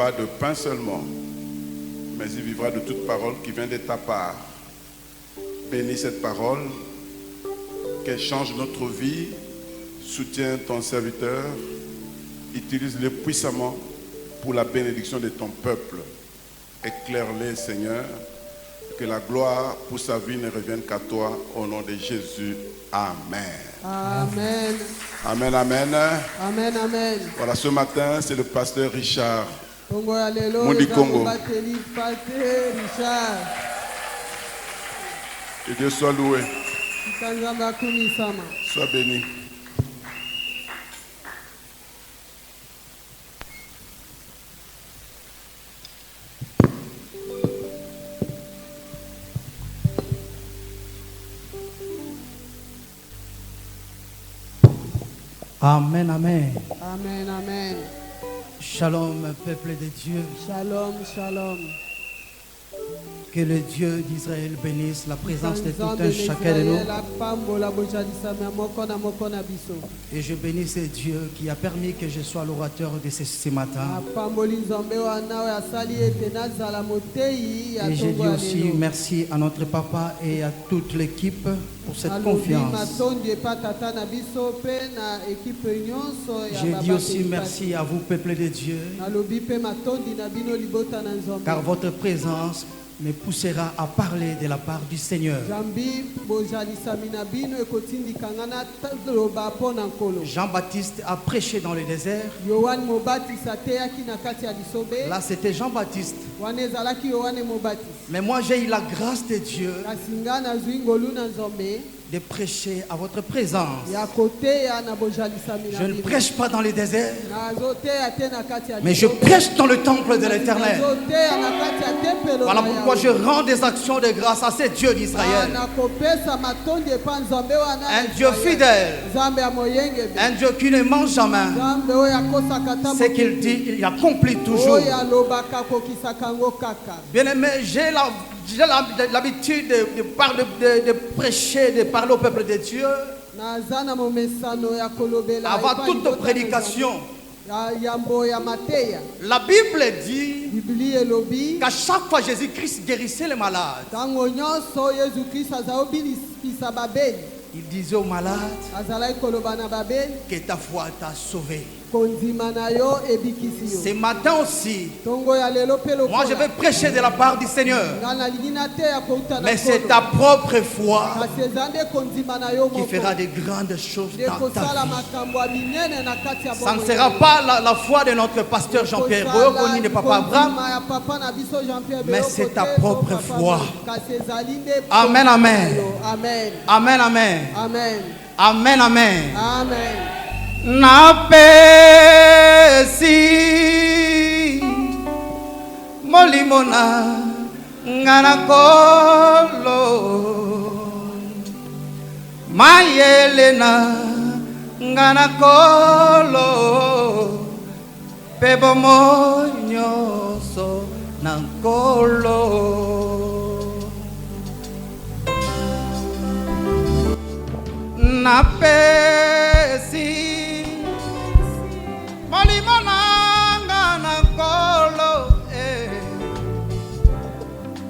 pas de pain seulement, mais il vivra de toute parole qui vient de ta part. Bénis cette parole, qu'elle change notre vie, soutiens ton serviteur, utilise-le puissamment pour la bénédiction de ton peuple. Éclaire-les, Seigneur, que la gloire pour sa vie ne revienne qu'à toi, au nom de Jésus. Amen. Amen. Amen, amen. Amen, amen. Voilà, ce matin, c'est le pasteur Richard. Congo ya lelo, Mundi Congo. bateli Pasteur Richard. Que Dieu soit loué. Kitanzamba akumisama. Sois béni. Amen, amen. Amen, amen. Shalom, peuple de Dieu. Shalom, shalom. Que le Dieu d'Israël bénisse la présence de tout un chacun de nous. Et je bénis ce Dieu qui a permis que je sois l'orateur de ce matin. Et je dis aussi merci à notre papa et à toute l'équipe pour cette confiance. Je dis aussi merci à vous, peuple de Dieu, car votre présence me poussera à parler de la part du Seigneur. Jean-Baptiste a prêché dans le désert. Là, c'était Jean-Baptiste. Mais moi, j'ai eu la grâce de Dieu de prêcher à votre présence. Je ne prêche pas dans le désert, mais je prêche dans le temple de l'Éternel. Voilà pourquoi je rends des actions de grâce à ce Dieu d'Israël. Un Dieu fidèle, un Dieu qui ne ment jamais. Ce qu'il dit, il accomplit toujours. Bien-aimé, j'ai l'habitude de prêcher, de parler au peuple de Dieu. Avant toute prédication, la Bible dit qu'à chaque fois Jésus-Christ guérissait les malades, il disait aux malades que ta foi t'a sauvé. Ce matin aussi, moi je vais prêcher de la part du Seigneur. Mais c'est ta propre foi qui fera de grandes choses dans ta vie. Ça ne sera pas la foi de notre pasteur Jean-Pierre Boyokoni de Papa Abraham, mais c'est ta propre foi. Amen, amen. Amen, amen. Amen, amen. Napesi molimona nganakolo mayelena nganakolo pebo monyoso nankolo napesi Malimonanga na kolo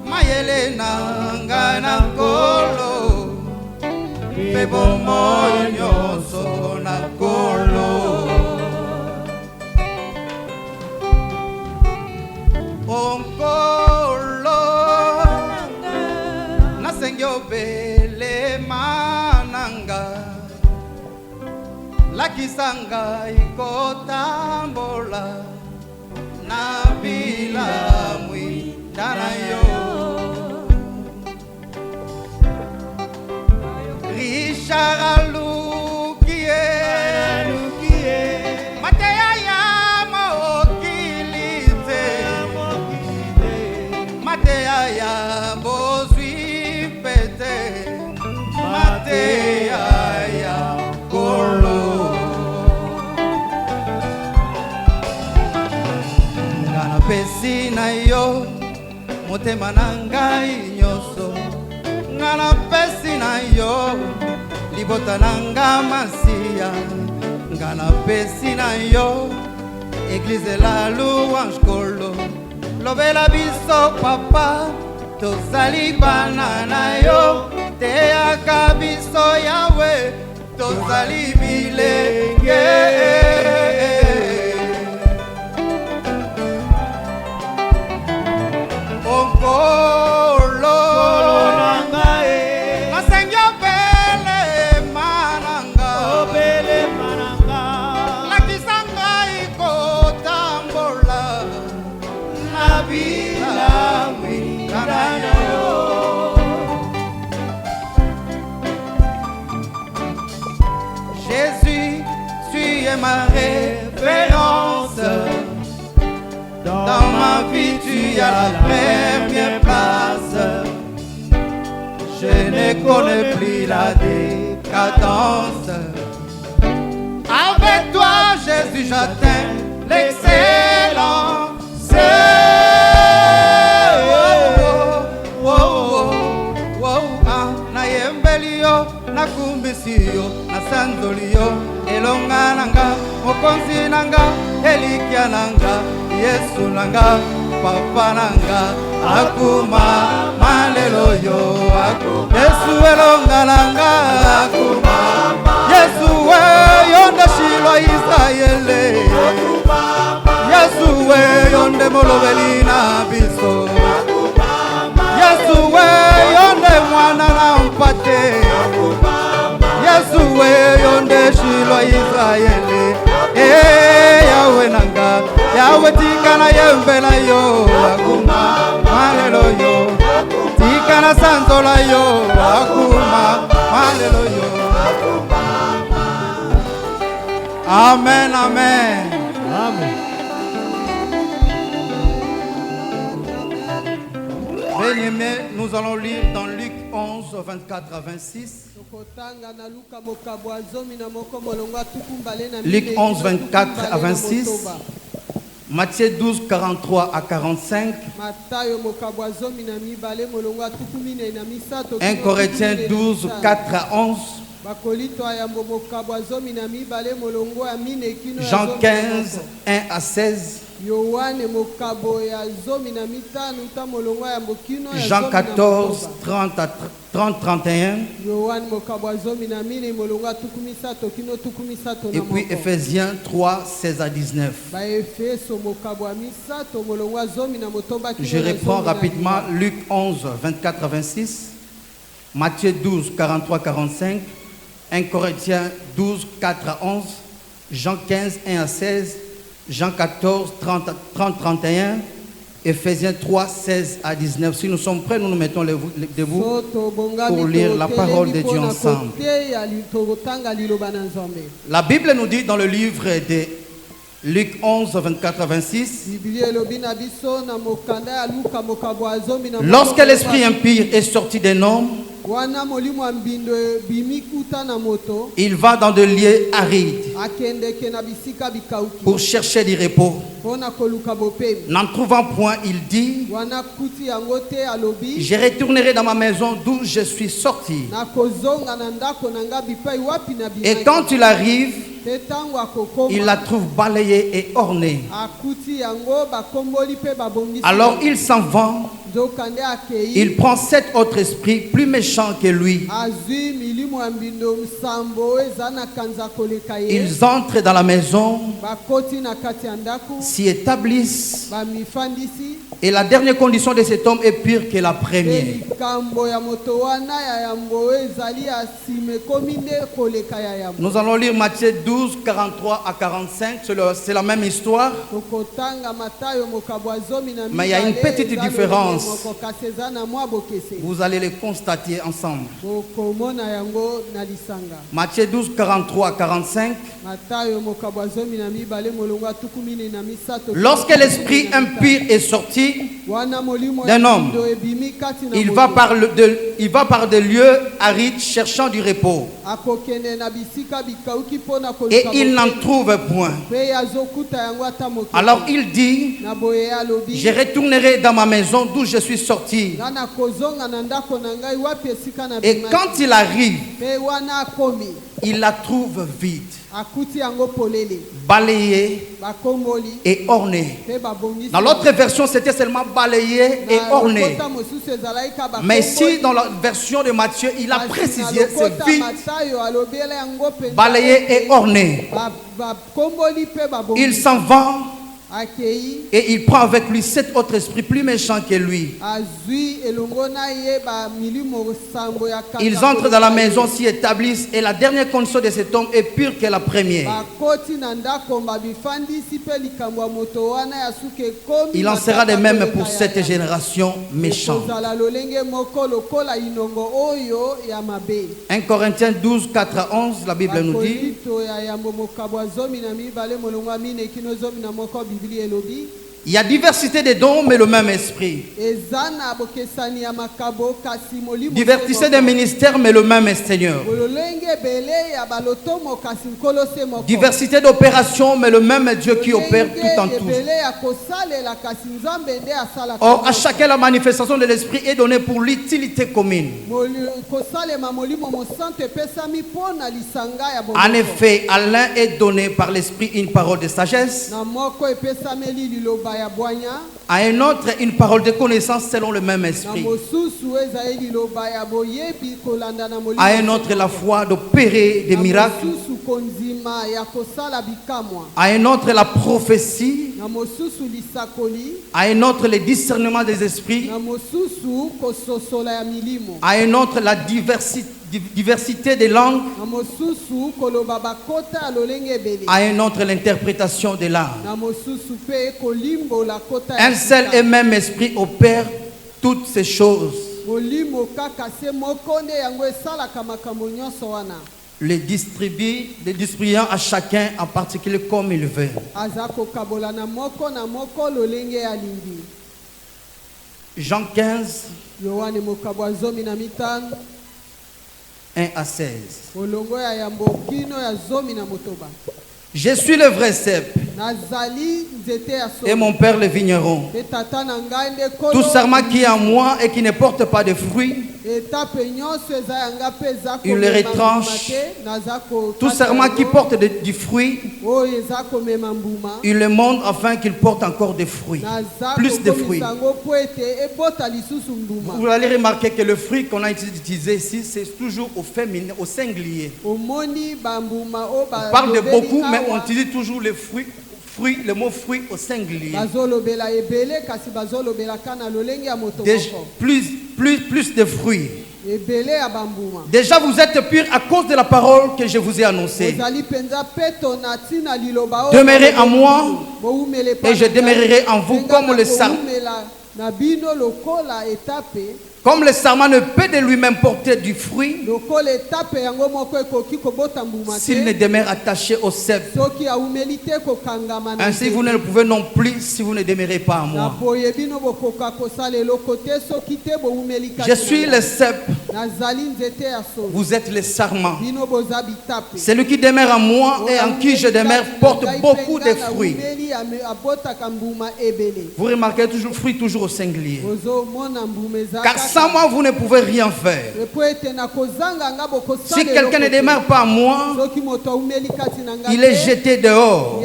mayele nanga na kolo bebo moyo na kolo onkolo nasengyo bele mananga Lakisanga ikotambola na bila mwindana yo Richard alukie Mateya ya maokilite Mateya ya bozwi pete Mateya ya kolo Pesi na yo motema na ngai nyoso ngana pesi na yo libota na nga masia ngana pesi na yo église la louange kolo Lobela biso papa, tozali bana na yo. Teyaka biso Yahweh, tozali bilenge. Okolo nangae, masengyo bele mananga, bele mananga. Lakisanga iko tambola, nabila wikanayo. Jésus, tu es ma référence. Dans ma vie, tu as la première place. Je ne connais plus la décadence. Avec toi, Jésus, j'atteins l'excellence. Na kumbisiyo, na sandoliyo, elonga nanga, mokonzi nanga, elikia nanga, Yesu nanga, papa nanga, akuma malelo yo, akuma Yesu elonga nanga, akuma Yesu we yonde shilo Israele, Yesu we yonde molobelina biso, Yesu we yonde mwana na mpate, Yesu we yonde shilo Israele. Yahweh nanga, Yahweh tikana yembe na yo, akuma malelo yo, tikana sanzola yo, akuma malelo yo. Amen, amen. Amen. Bien-aimés, nous allons lire dans Luc 11, 24 à 26. Luc 11, 24 à 26. Matthieu 12, 43 à 45. 1 Corinthiens 12, 4 à 11. Jean 15, 1 à 16. Jean 14, 30 à 31. Et puis Ephésiens 3, 16 à 19. Je reprends rapidement Luc 11, 24 à 26. Matthieu 12, 43 à 45. 1 Corinthiens 12, 4 à 11. Jean 15, 1 à 16. Jean 14, 30, 31, Ephésiens 3, 16 à 19. Si nous sommes prêts, nous nous mettons debout pour lire la parole de Dieu ensemble. La Bible nous dit dans le livre de Luc 11, 24 à 26, lorsque l'esprit impur est sorti d'un homme, il va dans des lieux arides pour chercher du repos. N'en trouvant point, il dit, je retournerai dans ma maison d'où je suis sorti. Et quand il arrive, il la trouve balayée et ornée. Alors il s'en va. Il prend 7 autres esprits plus méchants que lui. Ils entrent dans la maison, s'y établissent. Et la dernière condition de cet homme est pire que la première. Nous allons lire Matthieu 12, 43 à 45. C'est la même histoire. Mais il y a une petite différence. Vous allez les constater ensemble. Matthieu 12, 43 à 45. Lorsque l'esprit impur est sorti d'un homme, il va par des lieux arides cherchant du repos. Et il n'en trouve point. Alors il dit, je retournerai dans ma maison d'où je suis sorti. Et quand il arrive, il la trouve vide. balayé et orné. Dans l'autre version, c'était seulement balayé et orné. Mais ici, dans la version de Matthieu, il a précisé, c'est vite, balayé et orné. Il s'en va et il prend avec lui 7 autres esprits plus méchants que lui. Ils entrent dans la maison, s'y établissent, et la dernière condition de cet homme est pire que la première. Il en sera de même pour cette génération méchante. 1 Corinthiens 12, 4 à 11, la Bible nous dit: il y a diversité de dons, mais le même esprit. Diversité de ministères, mais le même Seigneur. Diversité d'opérations, mais le même Dieu qui opère tout en tout. Or, à chacun, la manifestation de l'esprit est donnée pour l'utilité commune. En effet, à l'un est donné par l'esprit une parole de sagesse, à un autre une parole de connaissance selon le même esprit, à un autre la foi d'opérer des miracles, à un autre la prophétie, à un autre le discernement des esprits, à un autre la diversité des langues, à un autre l'interprétation des langues. Un seul et même esprit opère toutes ces choses, les distribuant à chacun en particulier comme il veut. Jean 15, 1 à 16. Je suis le vrai cep et mon père le vigneron. Tout serment qui est en moi et qui ne porte pas de fruits, il le retranche. Tout serment qui porte du fruit, il le montre afin qu'il porte encore des fruits, plus de fruits. Vous allez remarquer que le fruit qu'on a utilisé ici, c'est toujours au féminin, au singulier. On parle de beaucoup, mais on utilise toujours les fruits. Le mot fruit au singulier. Plus de fruits. Déjà vous êtes purs à cause de la parole que je vous ai annoncée. Demeurez en moi et je demeurerai en vous comme le sarment. Comme le sarment ne peut de lui-même porter du fruit s'il ne demeure attaché au cep. Ainsi vous ne le pouvez non plus si vous ne demeurez pas en moi. Je suis le cep, vous êtes le sarment. Celui qui demeure en moi et en qui je demeure porte beaucoup de fruits. Vous remarquez toujours fruit toujours au singulier. Car sans moi, vous ne pouvez rien faire. Si quelqu'un ne demeure pas en moi, il est jeté dehors,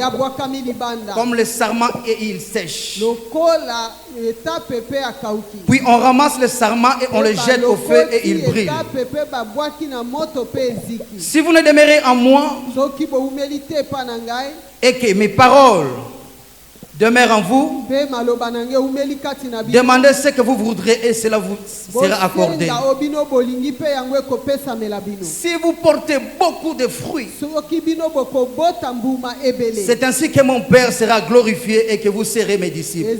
comme le sarment, et il sèche. Puis on ramasse le sarment et on le jette au feu et il brille. Si vous ne demeurez en moi et que mes paroles demeure en vous, demandez ce que vous voudrez et cela vous sera accordé. Si vous portez beaucoup de fruits, c'est ainsi que mon Père sera glorifié et que vous serez mes disciples.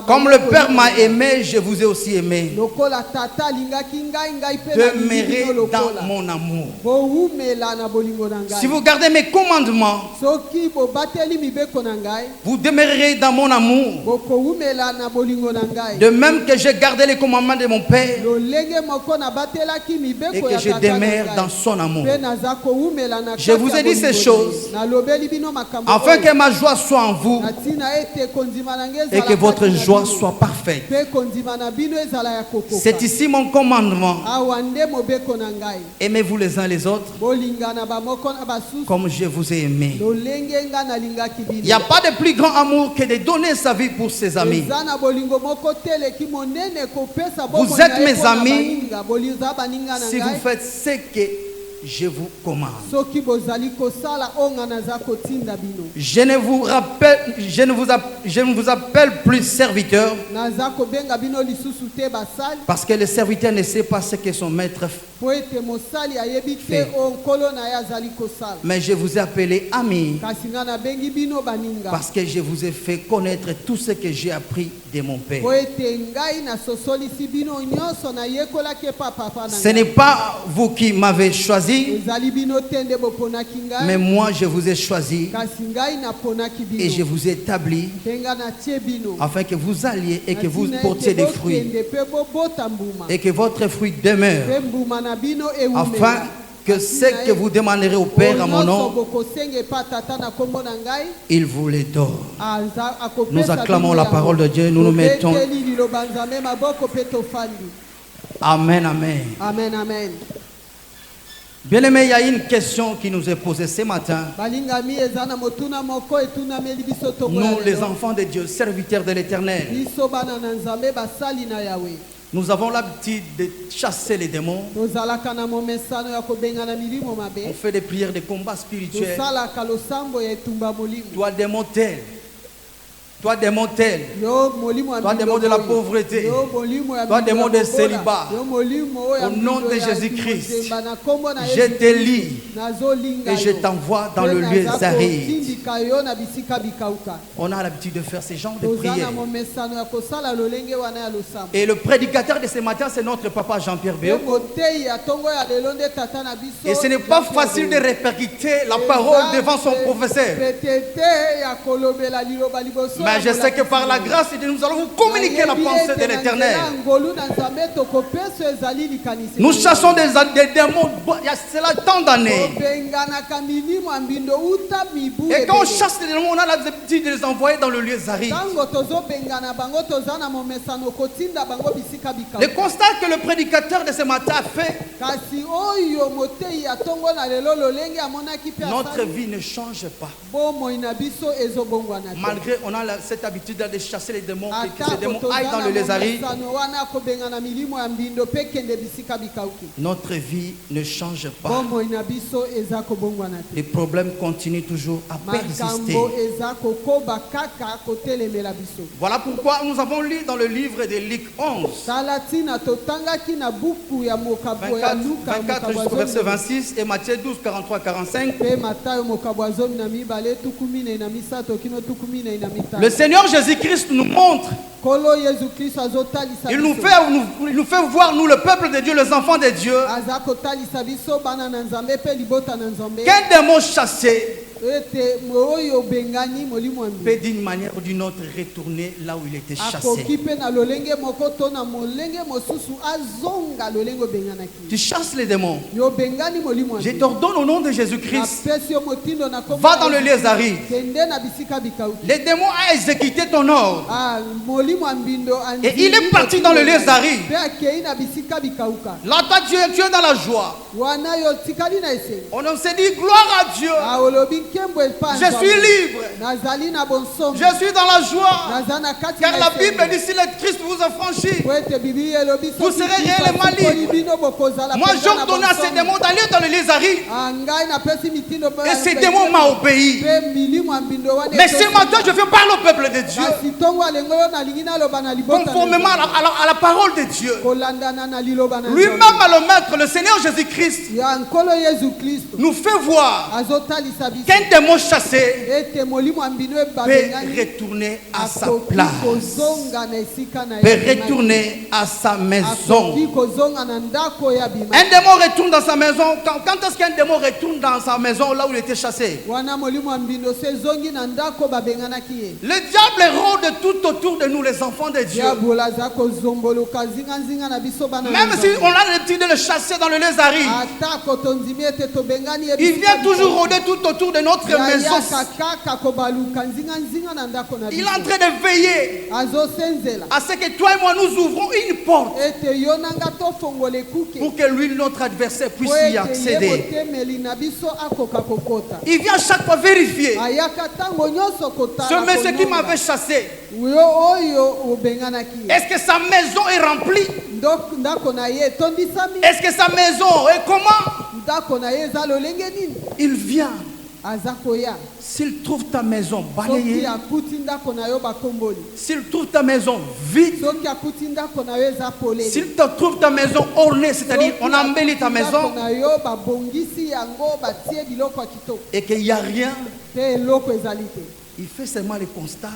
Comme le Père m'a aimé, je vous ai aussi aimé. Demeurez dans mon amour. Si vous gardez mes commandements, commandements, vous demeurerez dans mon amour. De même que j'ai gardé les commandements de mon Père et que je demeure dans son amour. Je vous ai dit ces choses afin que ma joie soit en vous et que votre joie soit parfaite. C'est ici mon commandement. Aimez-vous les uns les autres comme je vous ai aimé. Il n'y a pas de plus grand amour que de donner sa vie pour ses amis. Vous êtes mes amis si vous faites ce que je vous commande. Je ne vous appelle plus serviteur parce que le serviteur ne sait pas ce que son maître fait. Mais je vous ai appelé ami parce que je vous ai fait connaître tout ce que j'ai appris de mon Père. Ce n'est pas vous qui m'avez choisi, mais moi je vous ai choisi et je vous ai établi afin que vous alliez et que vous portiez des fruits et que votre fruit demeure, afin que ce que vous demanderez au Père à mon nom, il vous les donne. Nous acclamons la parole de Dieu, nous nous mettons. Amen, amen. Amen, amen. Bien-aimé, il y a une question qui nous est posée ce matin. Nous, les enfants de Dieu, serviteurs de l'Éternel, nous avons l'habitude de chasser les démons. On fait des prières de combat spirituel. Toi, démon tel. Toi, démon tel. Toi, démon de la pauvreté. Toi, démon de célibat. Au nom de Jésus-Christ, je te lis et je t'envoie dans le lieu aride. On a l'habitude de faire ce genre de prières. Et le prédicateur de ce matin, c'est notre papa Jean-Pierre Béo. Et ce n'est pas facile de répercuter la parole devant son professeur. Mais je sais que par la grâce de Dieu, nous allons vous communiquer la pensée de l'Éternel. Nous chassons des démons, c'est là tant d'années. Et quand on chasse les démons, on a l'habitude de les envoyer dans le lieu aride. Le constat que le prédicateur de ce matin a fait, notre vie ne change pas. Malgré on a cette habitude de chasser les démons, que ces démons aillent dans le lieu aride, notre vie ne change pas. Les problèmes continuent toujours à persister. Voilà pourquoi nous avons lu dans le livre de Luc 11, 24 jusqu'au verset 26, et Matthieu 12, 43, 45. Le Seigneur Jésus-Christ nous montre, il nous fait voir, nous le peuple de Dieu, les enfants de Dieu, qu'un démon chassé peut d'une manière ou d'une autre retourner là où il était chassé. Tu chasses les démons. Je t'ordonne au nom de Jésus-Christ, va dans le lieu aride. Les démons ont exécuté ton ordre et il est parti dans le lieu aride. Là, toi, tu es dans la joie. On s'est dit gloire à Dieu. Je suis libre. Je suis dans la joie. Car la Bible dit, si le Christ vous a franchi, vous serez réellement libre. Moi, j'ordonne à ces démons d'aller dans le lieu aride. Et ces démons m'ont obéi. Mais ce matin, je veux parler au peuple de Dieu, conformément à la parole de Dieu. Lui-même, à le maître, le Seigneur Jésus-Christ, nous fait voir qu'un démon chassé peut retourner à sa place, peut retourner à sa maison. Un démon retourne dans sa maison quand quand est-ce qu'un démon retourne dans sa maison là où il était chassé? Le diable rôde tout autour de nous, les enfants de Dieu. Même si on a l'habitude de le chasser dans le lézard, il vient toujours rôder tout autour de notre maison. Il est en train de veiller à ce que toi et moi nous ouvrons une porte pour que lui, notre adversaire, puisse y accéder. Il vient chaque fois vérifier. Ce monsieur qui m'avait chassé, est-ce que sa maison est remplie? Est-ce que sa maison est comment? Il vient. S'il trouve ta maison balayée, s'il trouve ta maison vide, s'il te trouve ta maison ornée, c'est-à-dire on embellit ta maison, et qu'il n'y a rien, il fait seulement le constat.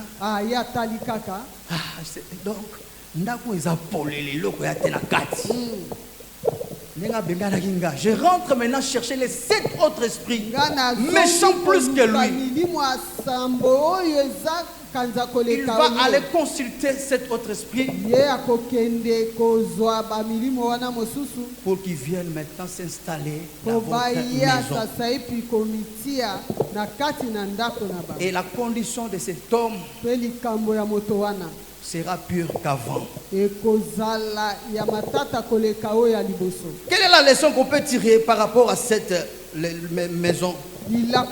Je rentre maintenant chercher les 7 autres esprits méchants plus que lui. Il va aller consulter cet autre esprit pour qu'il vienne maintenant s'installer dans votre maison. Et la condition de cet homme sera pure qu'avant. Quelle est la leçon qu'on peut tirer par rapport à cette maison? La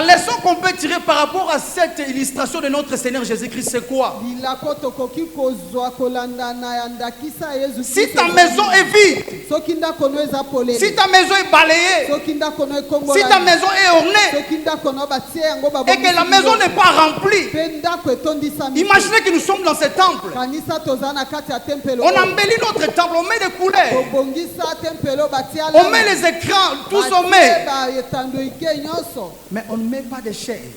leçon qu'on peut tirer par rapport à cette illustration de notre Seigneur Jésus-Christ, c'est quoi? Si ta maison est vide, si ta maison est balayée, si ta maison est ornée, et que la maison n'est pas remplie, imaginez que nous sommes dans ce temple. On embellit notre temple, on met des couleurs, on met les écrans, tous on met, mais on ne met pas de chaises.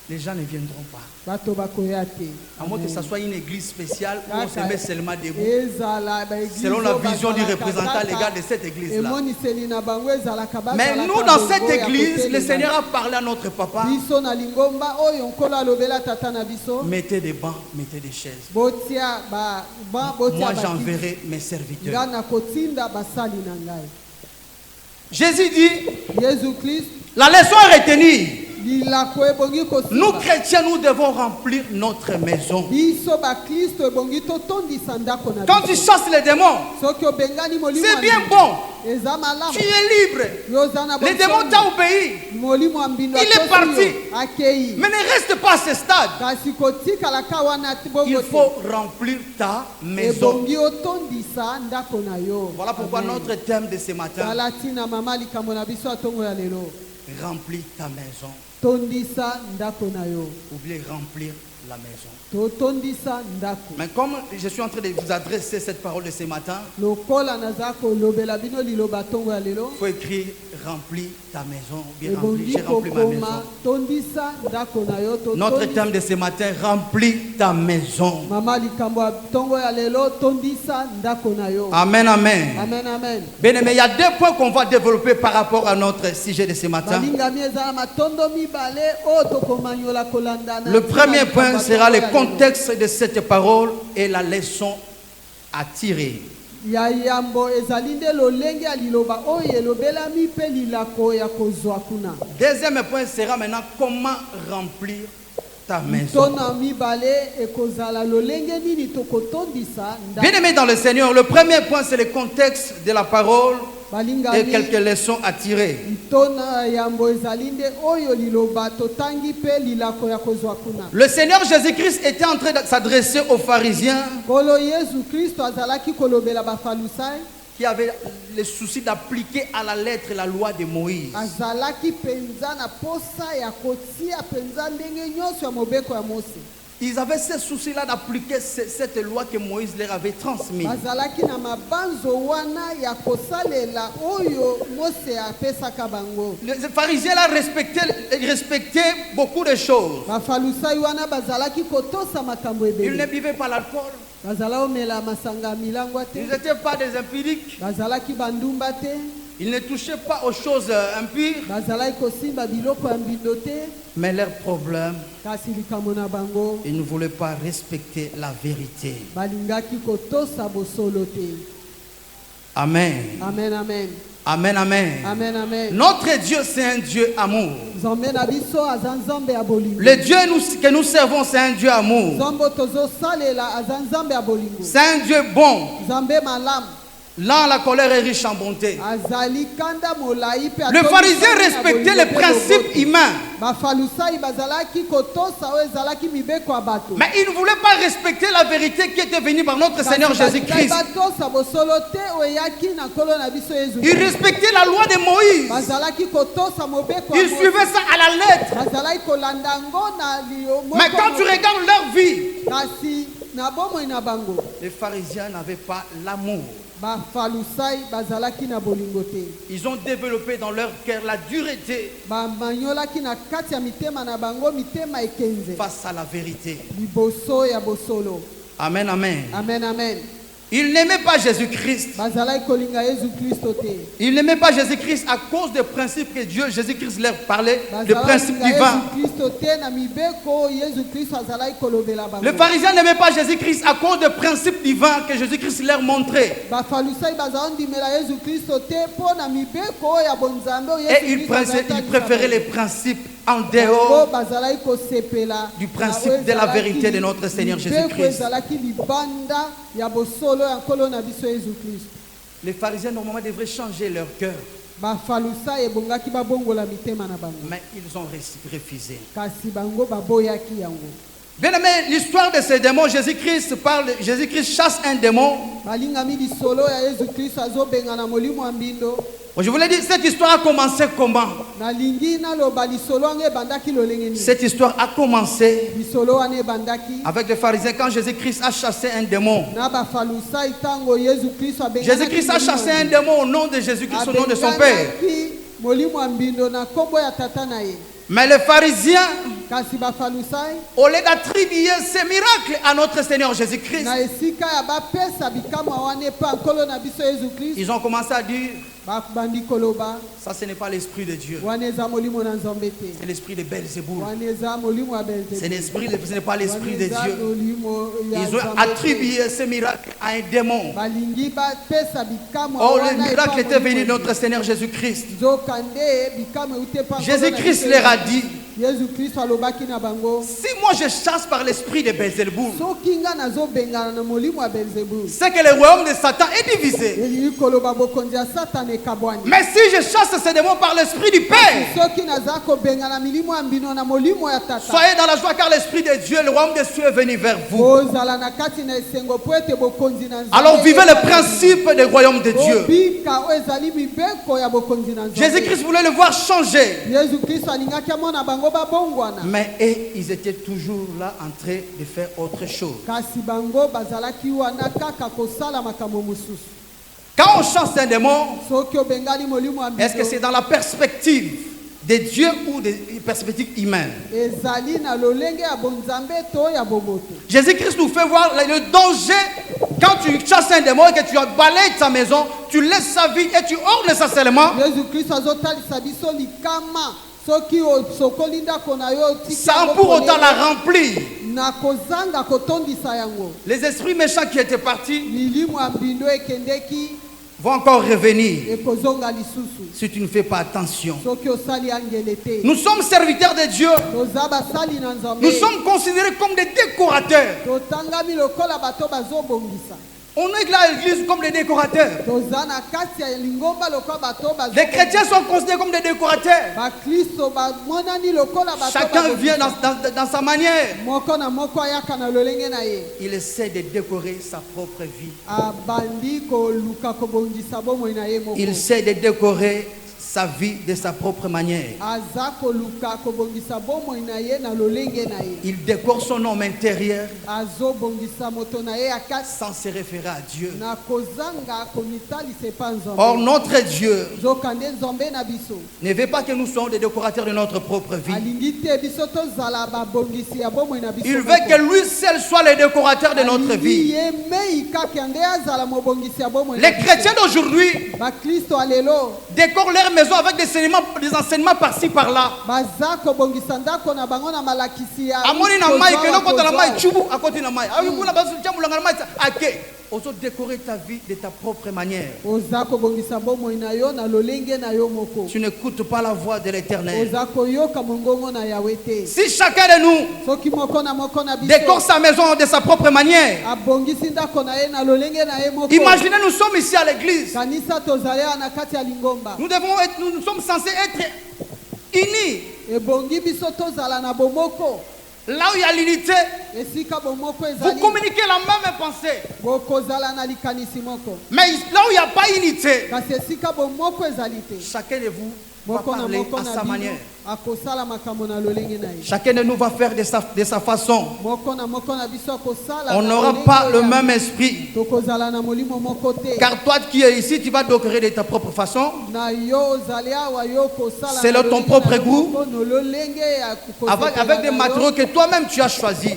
Les gens ne viendront pas. À moins que ce soit une église spéciale où on se met seulement debout, selon la vision du représentant légal de cette église-là. Mais nous, dans cette église, le Seigneur a parlé à notre papa. Mettez des bancs, mettez des chaises. Moi, j'enverrai mes serviteurs. Jésus dit, la leçon à retenir. Nous chrétiens, nous devons remplir notre maison. Quand tu chasses les démons, c'est bien bon. Tu es libre. Les démons t'ont obéi. Il est parti. Mais ne reste pas à ce stade. Il faut remplir ta maison. Voilà pourquoi notre thème de ce matin: remplis ta maison. Ou bien remplir la maison. Mais comme je suis en train de vous adresser cette parole de ce matin, il faut écrire remplis ta maison. Ou bien j'ai rempli ma maison. Notre thème de ce matin: remplis ta maison. Amen, amen. Bien aimé, il y a 2 points qu'on va développer par rapport à notre sujet de ce matin. Le premier point sera le contexte de cette parole et la leçon à tirer. Deuxième point sera maintenant comment remplir ta maison. Bien aimé dans le Seigneur, le premier point c'est le contexte de la parole et quelques leçons à tirer. Le Seigneur Jésus-Christ était en train de s'adresser aux pharisiens qui avaient le souci d'appliquer à la lettre la loi de Moïse. ils avaient ce souci-là d'appliquer cette loi que Moïse leur avait transmise. Les pharisiens là respectaient beaucoup de choses. Ils ne buvaient pas l'alcool. Ils n'étaient pas des impudiques. Ils ne touchaient pas aux choses impures. Mais leur problème, ils ne voulaient pas respecter la vérité. Amen. Amen, amen. Amen, amen. Amen, amen. Notre Dieu, c'est un Dieu amour. Le Dieu que nous servons, c'est un Dieu amour. C'est un Dieu bon. Là, la colère est riche en bonté. Le pharisien respectait les principes humains. Mais il ne voulait pas respecter la vérité qui était venue par notre Seigneur Jésus-Christ. Il respectait la loi de Moïse. Il suivait ça à la lettre. Mais quand tu regardes leur vie, les pharisiens n'avaient pas l'amour. Ils ont développé dans leur cœur la dureté face à la vérité. Amen, amen. Amen, amen. Ils n'aimaient pas Jésus-Christ. Ils n'aimaient pas Jésus-Christ à cause des principes que Dieu, Jésus-Christ leur parlait, des principes divins. Les pharisiens n'aimaient pas Jésus-Christ à cause des principes divins que Jésus-Christ leur montrait. Et ils préféraient les principes en dehors du principe de la vérité de notre Seigneur Jésus-Christ. Les pharisiens normalement devraient changer leur cœur. Mais ils ont refusé. Bien aimé, l'histoire de ces démons, Jésus-Christ parle, Jésus-Christ chasse un démon. Je voulais dire, cette histoire a commencé comment? Cette histoire a commencé avec les pharisiens quand Jésus-Christ a chassé un démon. Jésus-Christ a chassé un démon au nom de Jésus-Christ, au nom de son Père. Mais les pharisiens, au lieu d'attribuer ces miracles à notre Seigneur Jésus-Christ, ils ont commencé à dire, ça ce n'est pas l'esprit de Dieu, c'est l'esprit de Belzéboul. Ce n'est pas l'esprit de Dieu. Ils ont attribué ces miracles à un démon. Oh, le miracle était venu de notre Seigneur Jésus-Christ. Jésus-Christ leur a dit, si moi je chasse par l'esprit de Belzéboul, c'est que le royaume de Satan est divisé. Mais si je chasse ces démons par l'esprit du Père, soyez dans la joie car l'esprit de Dieu, le royaume des cieux est venu vers vous. Alors vivez le principe du royaume de Dieu. Jésus-Christ voulait le voir changer. Mais ils étaient toujours là en train de faire autre chose. Quand on chasse un démon, est-ce que c'est dans la perspective de Dieu ou de perspective humaine? Jésus-Christ nous fait voir le danger quand tu chasses un démon et que tu balayes ta maison, tu laisses sa vie et tu ornes sa seulement. Sans pour autant la remplir. Les esprits méchants qui étaient partis vont encore revenir si tu ne fais pas attention. Nous sommes serviteurs de Dieu. Nous sommes considérés comme des décorateurs. On est là à l'église comme des décorateurs. Les chrétiens sont considérés comme des décorateurs. Chacun vient dans sa manière. Il essaie de décorer sa propre vie. Il essaie de décorer sa vie de sa propre manière. Il décore son homme intérieur sans se référer à Dieu. Or, notre Dieu ne veut pas que nous soyons des décorateurs de notre propre vie. Il veut que lui seul soit le décorateur de notre vie. Les chrétiens d'aujourd'hui décorent leur maison avec des enseignements par-ci par-là. Oso décorer ta vie de ta propre manière. Tu n'écoutes pas la voix de l'Éternel. Si chacun de nous décore sa maison de sa propre manière, imaginez, nous sommes ici à l'église. Nous sommes censés être unis. Là où il y a l'unité, vous communiquez la même pensée. Mais là où il n'y a pas unité, chacun de vous va parler à sa manière. Chacun de nous va faire de sa façon. On n'aura pas le même esprit. Car toi qui es ici, tu vas décorer de ta propre façon. C'est ton propre goût. Avec des matériaux que toi-même tu as choisis.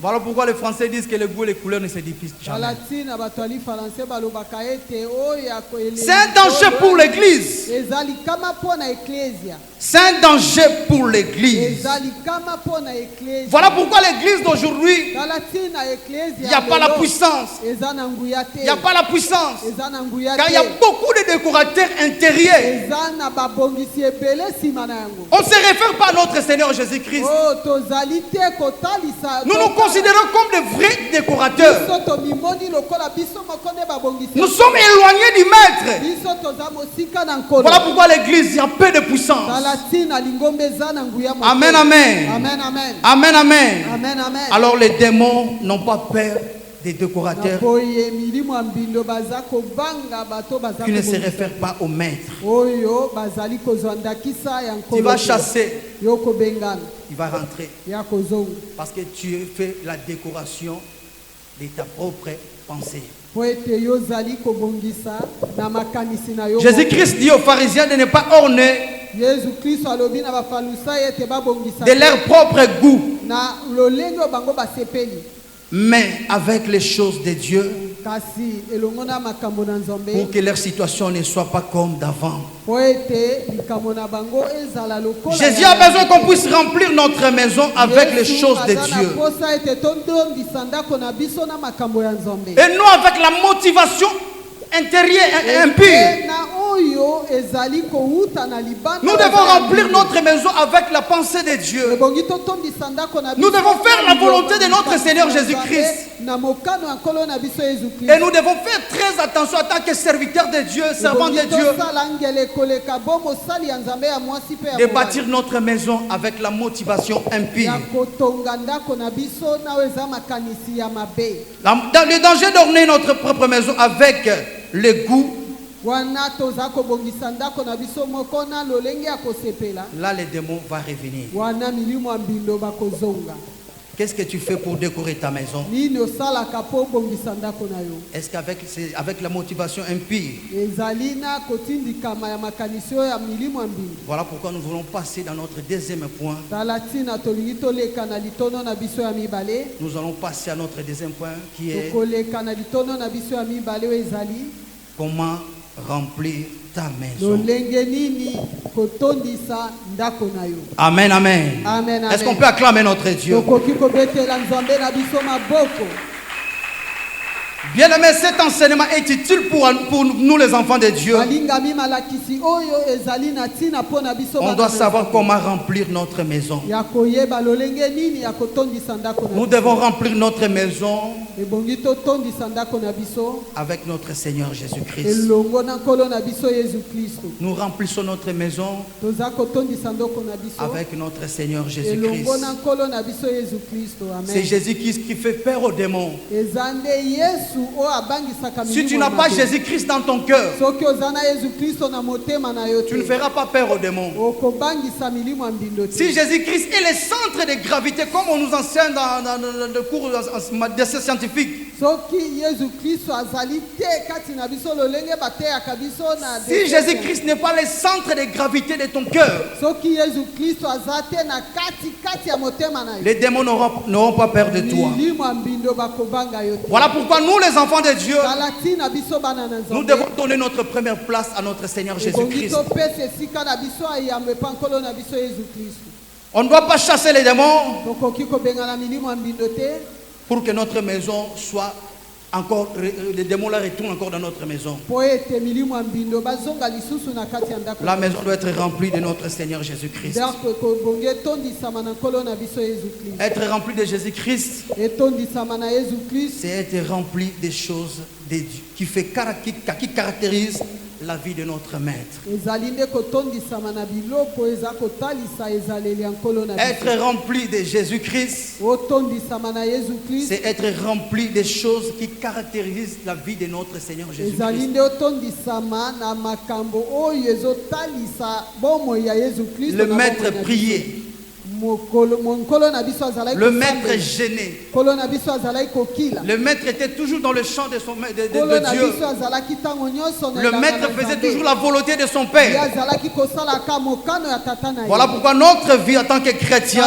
Voilà pourquoi les Français disent que le goût et les couleurs ne se diffusent jamais. C'est un danger pour l'Église. C'est un danger pour l'Église. Voilà pourquoi l'Église d'aujourd'hui, il n'y a pas la puissance. Il n'y a pas la puissance. Car il y a beaucoup de décorateurs intérieurs. On ne se réfère pas à notre Seigneur Jésus-Christ. Nous nous considérons comme de vrais décorateurs. Nous sommes éloignés du Maître. Voilà pourquoi l'Église, il y a peu de puissance. Amen, amen. Amen, amen. Alors les démons n'ont pas peur des décorateurs qui ne se réfèrent pas au Maître. Tu vas chasser, il va rentrer. Parce que tu fais la décoration de ta propre pensée. Jésus-Christ dit aux pharisiens de ne pas orner de leur propre goût, mais avec les choses de Dieu, pour que leur situation ne soit pas comme d'avant. Jésus a besoin qu'on puisse remplir notre maison avec les choses de Dieu. Et non avec la motivation intérieure et impure. Nous devons remplir notre maison avec la pensée de Dieu. Nous devons faire la volonté de notre Seigneur Jésus-Christ. Et nous devons faire très attention en tant que serviteurs de Dieu, servants de Dieu, de bâtir notre maison avec la motivation impure. Le danger d'orner notre propre maison avec le goût. Là, les démons vont revenir. Qu'est-ce que tu fais pour décorer ta maison? Est-ce qu'avec la motivation impure? Voilà pourquoi nous voulons passer dans notre deuxième point. Nous allons passer à notre deuxième point qui est comment remplir ta maison. Amen, amen. Est-ce qu'on peut acclamer notre Dieu? Bien aimé, cet enseignement est utile pour nous les enfants de Dieu. On doit savoir comment remplir notre maison. Nous devons remplir notre maison avec notre Seigneur Jésus-Christ. Nous remplissons notre maison avec notre Seigneur Jésus-Christ. C'est Jésus-Christ qui fait peur aux démons. Si tu n'as pas Jésus-Christ dans ton cœur, tu ne feras pas peur aux démons. Si Jésus-Christ est le centre de gravité, comme on nous enseigne dans le cours d'essai scientifique, si Jésus-Christ n'est pas le centre de gravité de ton cœur, les démons n'auront pas peur de toi. Voilà pourquoi nous, les enfants de Dieu, nous devons donner notre première place à notre Seigneur Jésus-Christ. On ne doit pas chasser les démons pour que notre maison soit encore, les démons là retournent encore dans notre maison. La maison doit être remplie de notre Seigneur Jésus-Christ. Être rempli de Jésus-Christ, c'est être rempli des choses de Dieu, qui caractérise la vie de notre maître. Être rempli de Jésus-Christ, c'est être rempli des choses qui caractérisent la vie de notre Seigneur Jésus-Christ. Le maître priait. Le maître gêné. Le maître était toujours dans le champ de Dieu. Le maître faisait toujours la volonté de son Père. Voilà pourquoi notre vie en tant que chrétien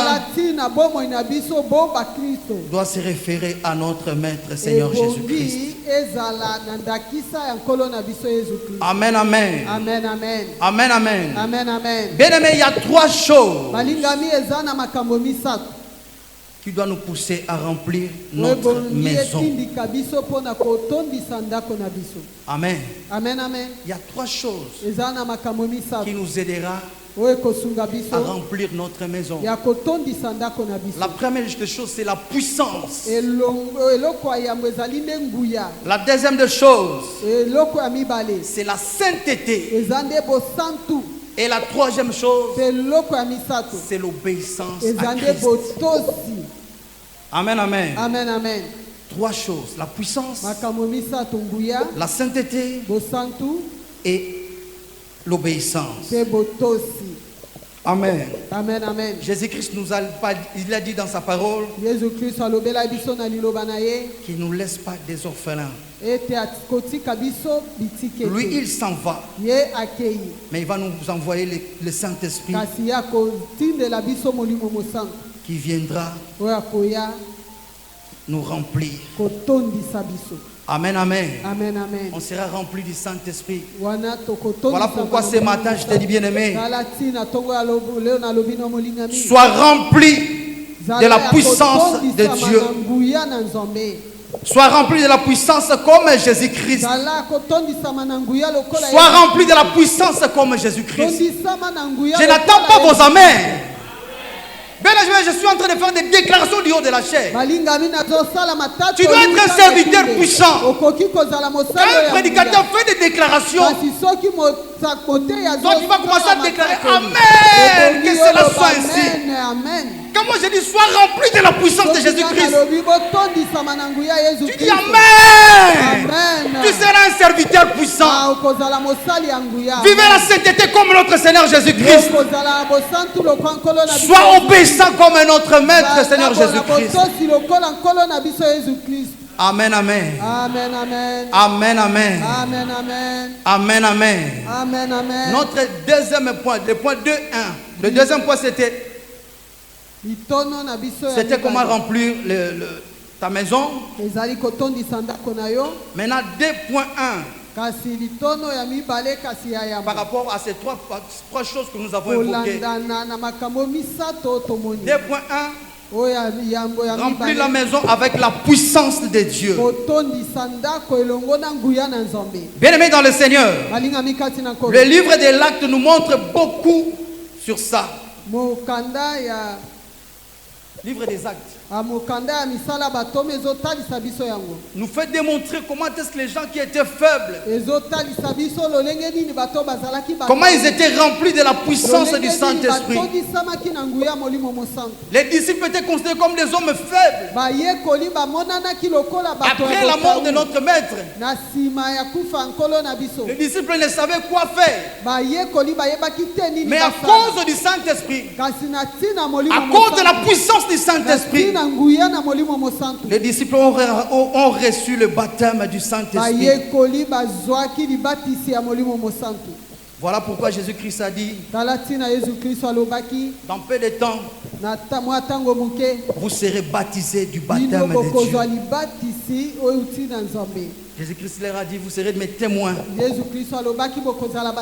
doit se référer à notre maître Seigneur Jésus-Christ. Amen, amen. Amen, amen. Amen, amen. Amen, amen. Bien aimé, il y a trois choses qui doivent nous pousser à remplir notre maison. Amen. Amen, amen. Il y a trois choses qui nous aidera à remplir notre maison. La première des choses, c'est la puissance. La deuxième des choses, c'est la sainteté. Et la troisième chose, c'est l'obéissance à Christ. Amen, amen. Amen, amen. Trois choses, la puissance, la sainteté et l'obéissance. Amen. Amen, amen. Jésus-Christ nous a pas, il a dit dans sa parole qu'il ne nous laisse pas des orphelins. Lui, il s'en va. Mais il va nous envoyer le Saint-Esprit qui viendra nous remplir. Amen, amen. Amen, amen. On sera rempli du Saint-Esprit. Voilà pourquoi ce matin, je te dis bien aimé, sois rempli de la puissance de Dieu. Sois rempli de la puissance comme Jésus-Christ. Sois rempli de la puissance comme Jésus-Christ. Je n'attends pas vos amens. Je suis en train de faire des déclarations du haut de la chair. Tu dois être un serviteur puissant. Quand un prédicateur fait des déclarations, toi tu vas commencer à déclarer Amen. Que cela soit ainsi. Quand moi je dis sois rempli de la puissance de Jésus-Christ, tu dis Amen. Tu seras un serviteur puissant. Vivez la sainteté comme notre Seigneur Jésus-Christ. Sois obéissant comme notre maître Seigneur Jésus-Christ. Amen, amen. Amen, amen. Amen, amen. Amen, amen. Amen, amen. Amen, amen. Notre deuxième point, le point 2.1. Le deuxième point c'était comment remplir ta maison. Maintenant 2.1. Par rapport à ces trois choses que nous avons évoquées. 2.1. Remplir la maison avec la puissance de Dieu. Bien aimé dans le Seigneur, le livre de l'Acte nous montre beaucoup sur ça. Livre des Actes. nous fait démontrer comment est-ce que les gens qui étaient faibles, comment ils étaient remplis de la puissance du Saint-Esprit. Les disciples étaient considérés comme des hommes faibles. Après la mort de notre maître, les disciples ne savaient quoi faire. Mais à cause du Saint-Esprit, à cause de la puissance du Saint-Esprit, les disciples ont reçu le baptême du Saint-Esprit. Voilà pourquoi Jésus-Christ a dit, dans peu de temps, vous serez baptisés du baptême de Dieu. Jésus-Christ leur a dit, vous serez mes témoins.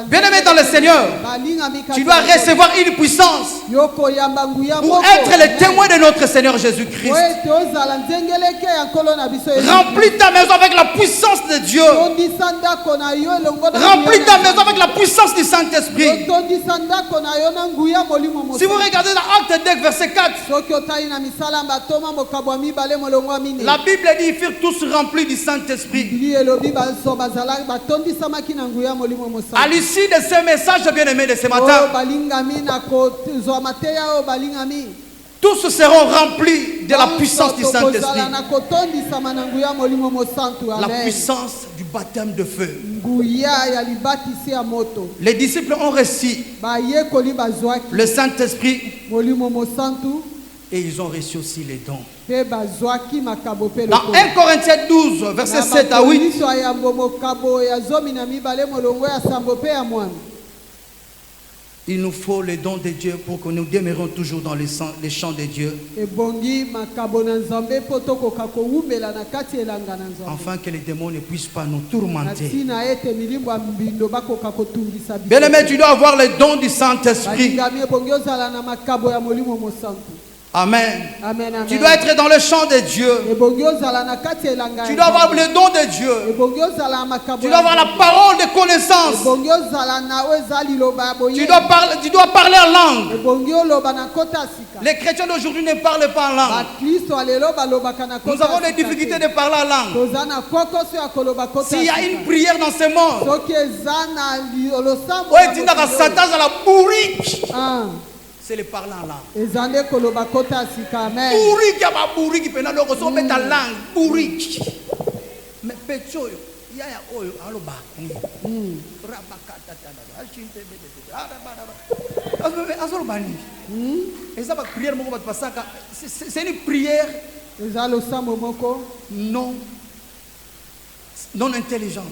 Bien-aimé dans le Seigneur, tu dois recevoir une puissance pour être le témoin de notre Seigneur Jésus-Christ. Remplis ta maison avec la puissance de Dieu. Remplis ta maison avec la puissance du Saint-Esprit. Si vous regardez dans Acte 2, verset 4, la Bible dit, ils furent tous remplis du Saint-Esprit. À l'issue de ce message bien-aimé de ce matin, tous seront remplis de la puissance du Saint-Esprit. La puissance du baptême de feu. Les disciples ont reçu le Saint-Esprit et ils ont reçu aussi les dons. Dans 1 Corinthiens 12, verset 7 à 8, il nous faut les dons de Dieu pour que nous demeurions toujours dans les champs de Dieu. Afin que les démons ne puissent pas nous tourmenter. Bien-aimé, tu dois avoir les dons du Saint-Esprit. Amen. Amen, amen. Tu dois être dans le champ de Dieu. Tu dois avoir le don de Dieu. Tu dois avoir la parole de connaissance. Tu dois parler en langue. Les chrétiens d'aujourd'hui ne parlent pas en langue. Nous avons des difficultés de parler en langue. S'il y a une prière dans ce monde, c'est le parler en langue. Mais c'est une prière non intelligence.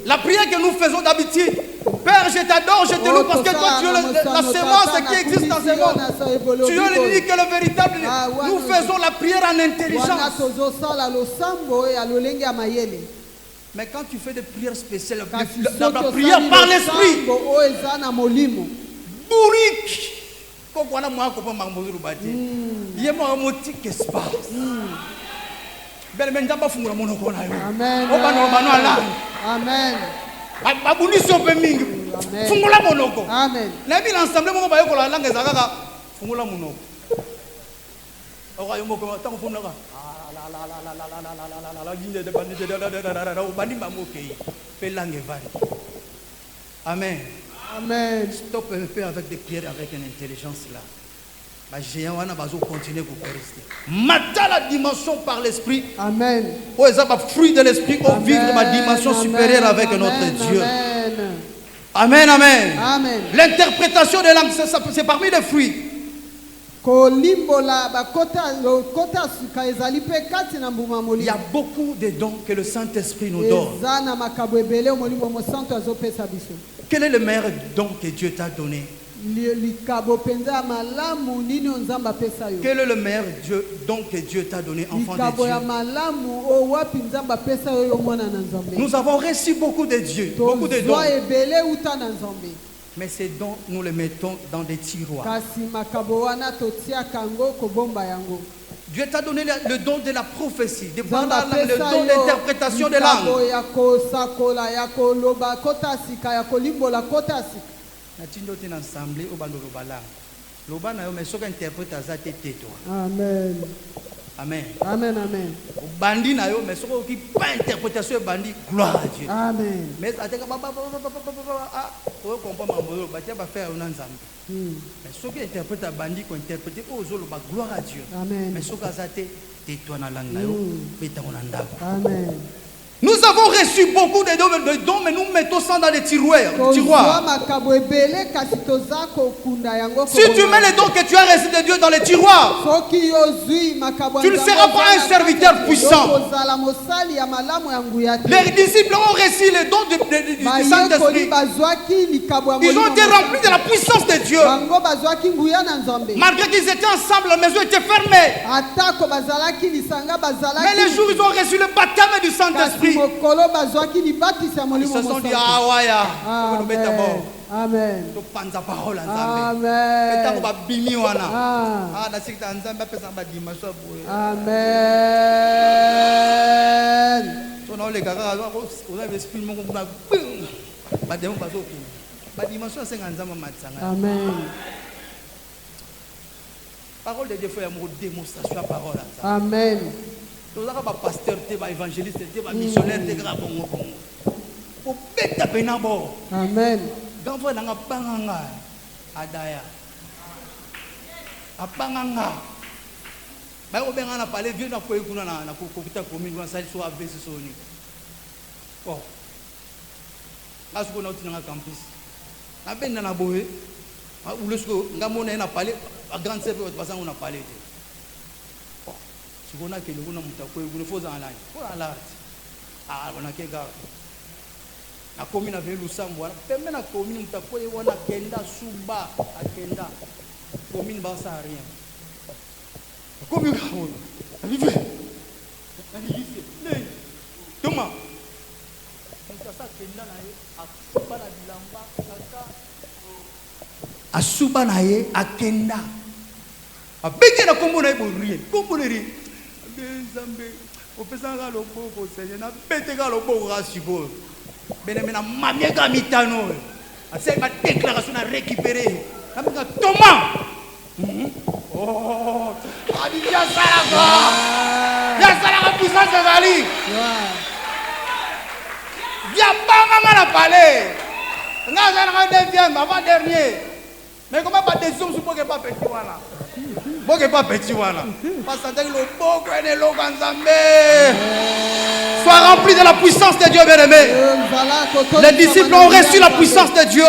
La prière que nous faisons d'habitude, Père, je t'adore, je te loue parce que toi tu es la semence qui existe dans ce monde. Tu es l'unique et le véritable. Nous faisons la prière en intelligence. Mais quand tu fais des prières spéciales, la prière par l'esprit, bourrique. Amen. Amen. Amen. Amen. Stop un peu avec des prières avec une intelligence là. Continuer pour rester. Maintenant la dimension par l'esprit. Amen. Fruit de l'esprit, on vivre ma dimension supérieure avec notre Dieu. Amen, amen. Amen. L'interprétation des langues, c'est parmi les fruits. Il y a beaucoup de dons que le Saint-Esprit nous donne. Quel est le meilleur don que Dieu t'a donné? Quel est le meilleur don que Dieu t'a donné, enfant de Dieu? Nous avons reçu beaucoup de Dieu, beaucoup de dons. Mais ces dons, nous les mettons dans des tiroirs. Dieu t'a donné le don de la prophétie, le don d'interprétation des langues. Amen. Amen. Amen, amen. Bandi na yo, mais ce qui pas interprétation bandi, gloire à Dieu. Amen. Mais ça te faire un ensemble. Mais ce qui interprète à bandi, qu'on interprète aux autres, gloire à Dieu. Amen. Mais ce qui a été, tais-toi dans la langue, Amen. nous avons reçu beaucoup de dons, mais nous mettons ça dans les tiroirs. Si tu mets les dons que tu as reçus de Dieu dans les tiroirs, tu ne seras pas un serviteur puissant. Les disciples ont reçu les dons du Saint-Esprit. Ils ont été remplis de la puissance de Dieu. Malgré qu'ils étaient ensemble, la maison était fermée. Mais les jours où ils ont reçu le baptême du Saint-Esprit, ils se sont dit, ah ouais, Amen. Amen. Amen. Parole de Dieu fait une démonstration à parole. Amen. Tous les pasteurs, les évangélistes, les missionnaires, les grands pour bêta benabo. Amen. Quand vous n'avez pas adaya, apanganga. Bah on a parlé Dieu n'a pas eu qu'on a na kokita commune on s'est sur avec ce soni. Bon. Là ce qu'on a dans le campus. Na ben na boé. Ou le ce ngamona na parlé à grande service parce qu'on a parlé. Si on a que nous avons faut en ligne. Pour la ah on a que gars. La commune avec Lusambo, même la commune mtakoye wana kenda suba akenda. Commune ba ça rien. La commune gaona. Arrivé. Arrivé. Nee. Toma. Mtasa kenda na ye asuba na bilamba kaka. Asuba na ye akenda. Abenge na kombo na ye rien. Kombo na rien. Nzambe opesanga loboko Seigneur na beteka loboko rasiko benemena mamieka mitano ase ba déclaration na récupérer na Thomas oh ali ya sala puissance zali ya banga na palais ngaza na deuxième avant dernier mais comment pas décision sur que pas petit voilà. Sois rempli de la puissance de Dieu, bien-aimé. Les disciples ont reçu la puissance de Dieu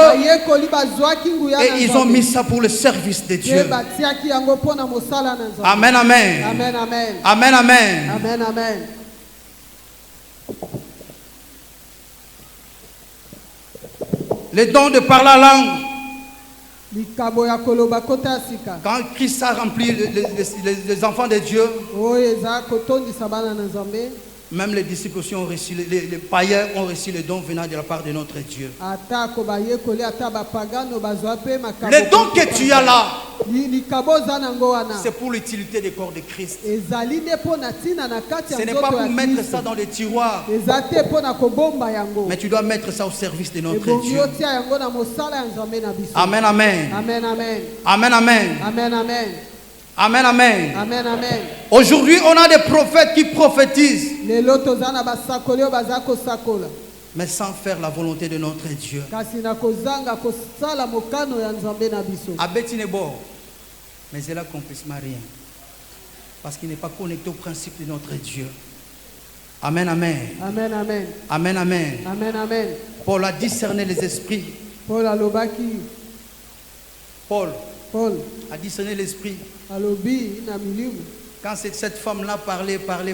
et ils ont mis ça pour le service de Dieu. Amen, amen. Amen, amen. Amen, amen. Amen, amen. Les dons de par la langue. Quand Christ a rempli les enfants de Dieu, même les disciples aussi ont reçu, les païens ont reçu les dons venant de la part de notre Dieu. Les dons que tu as là, c'est pour l'utilité des corps de Christ. Ce n'est pas pour mettre ça dans les tiroirs, mais tu dois mettre ça au service de notre Dieu. Amen, amen. Amen, amen. Amen, amen. Amen, amen. Amen, amen. Amen, amen. Aujourd'hui, on a des prophètes qui prophétisent, mais sans faire la volonté de notre Dieu. Abeti n'est bon, mais il n'accomplissent rien. Parce qu'il n'est pas connecté au principe de notre Dieu. Amen, amen. Amen, amen. Amen, amen. Amen, amen. Paul a discerné les esprits. Paul a discerné l'esprit. Quand cette femme-là parlait, ces hommes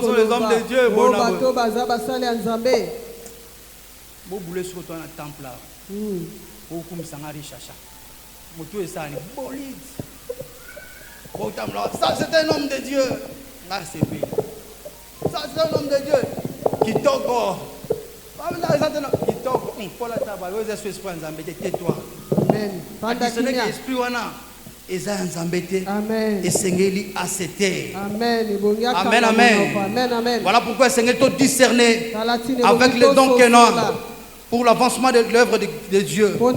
sont les hommes de Dieu. Ça c'est un homme de Dieu. Ça c'est un homme de Dieu. Qui toque. Tais-toi. Amen. Et Seigneur accepté. Amen. Amen, amen. Amen, amen. Voilà pourquoi Seigneur t'a discerné avec les dons que nous. pour l'avancement de l'œuvre de Dieu. Paul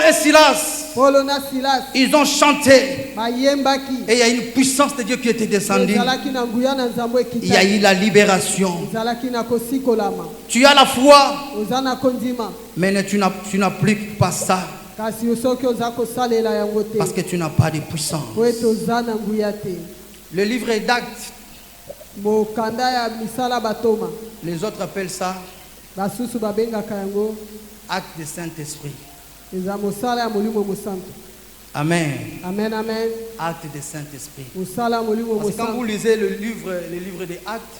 et Silas, ils ont chanté. Et il y a une puissance de Dieu qui était descendue. Il y a eu la libération. Tu as la foi, mais tu n'appliques pas ça. Parce que tu n'as pas de puissance. Le livre d'Actes, les autres appellent ça acte de Saint-Esprit. Amen. Amen, amen. Acte de Saint-Esprit. Parce que quand vous lisez les livres des Actes,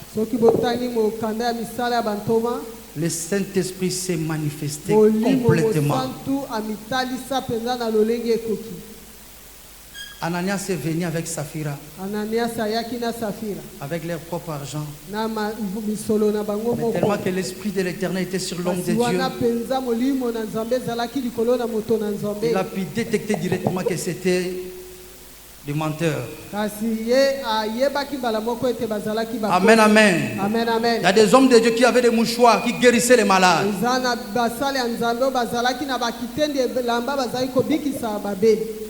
le Saint-Esprit s'est manifesté complètement. Ananias est venu avec Saphira, avec leur propre argent. Mais tellement que l'Esprit de l'Éternel était sur l'homme de Dieu, il a pu détecter directement que c'était des menteurs. Amen, amen. Amen, amen. Il y a des hommes de Dieu qui avaient des mouchoirs, qui guérissaient les malades.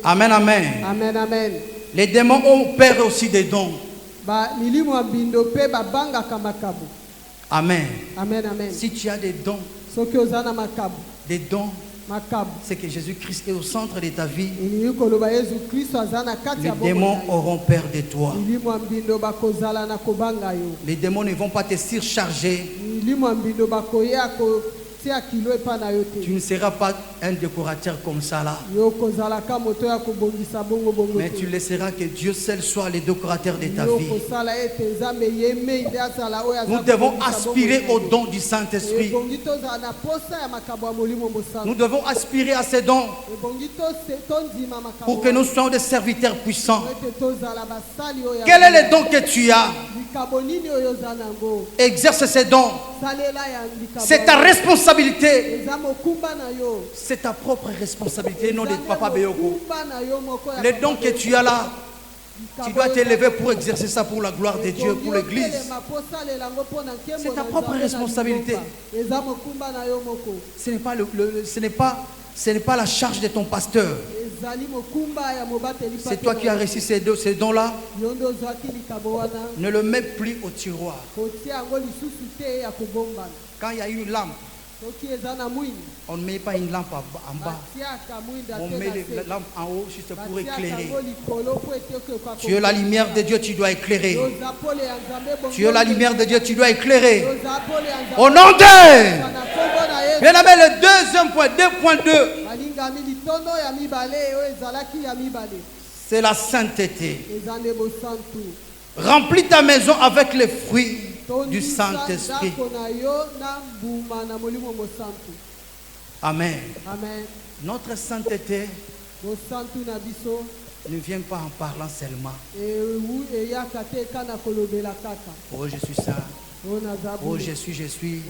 Amen, amen. Amen, amen. Les démons ont peur aussi des dons. Amen. Amen, amen. Si tu as des dons, c'est que Jésus-Christ est au centre de ta vie. Les démons auront peur de toi. Les démons ne vont pas te surcharger. Tu ne seras pas un décorateur comme ça là. Mais tu laisseras que Dieu seul soit le décorateur de ta vie. Nous devons aspirer au don du Saint-Esprit. Nous devons aspirer à ces dons pour que nous soyons des serviteurs puissants. Quel est le don que tu as? Exerce ces dons. C'est ta responsabilité. C'est ta propre responsabilité, non de Papa Beyoko. Les dons que tu as là, tu dois t'élever pour exercer ça pour la gloire de Dieu, pour l'Église. C'est ta propre responsabilité. Ce n'est pas la charge de ton pasteur. C'est toi qui as reçu ces dons-là. Ne le mets plus au tiroir. Quand il y a une lampe, on ne met pas une lampe en bas. On met la lampe en haut juste pour éclairer. Tu es la lumière de Dieu, tu dois éclairer. Tu es la lumière de Dieu, tu dois éclairer. Au nom de... Bien aimé, le deuxième point, 2.2. C'est la sainteté. Remplis ta maison avec les fruits du Saint-Esprit. Amen. Amen. Notre sainteté ne vient pas en parlant seulement. Oh, je suis saint. Oh, je suis. Je suis.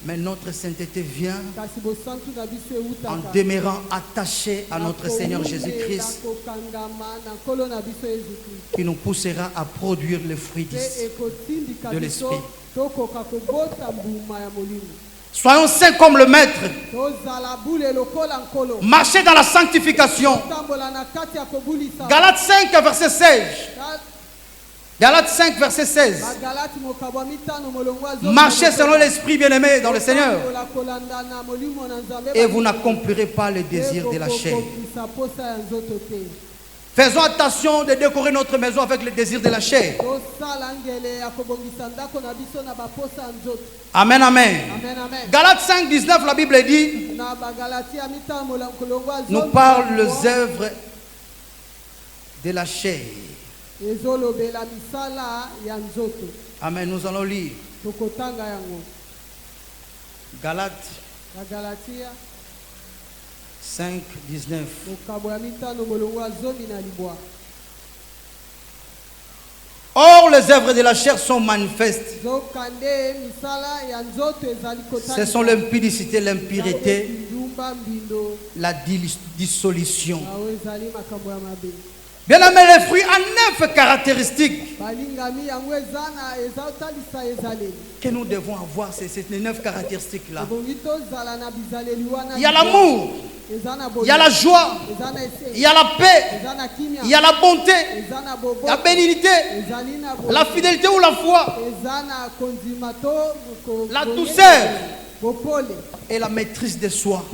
Mais notre sainteté vient en demeurant attaché à notre Seigneur Jésus-Christ, qui nous poussera à produire les fruits de l'Esprit. Soyons saints comme le Maître. Marchez dans la sanctification. Galates 5, verset 16. Galates 5, verset 16. Marchez selon l'Esprit, bien-aimé dans le Seigneur. Et vous n'accomplirez pas le désir de la chair. Faisons attention de décorer notre maison avec le désir de la chair. Amen, amen. Galates 5, 19, la Bible dit, nous parle les œuvres de la chair. Amen, nous allons lire Galates 5, 19. Or, les œuvres de la chair sont manifestes. Ce sont l'impudicité, l'impureté, la dissolution, Bien aimé, les fruits ont 9 caractéristiques que nous devons avoir. C'est ces 9 caractéristiques-là. Il y a l'amour, il y a la joie, il y a la paix, il y a la bonté, la bénignité, la fidélité ou la foi, la douceur et la maîtrise de soi.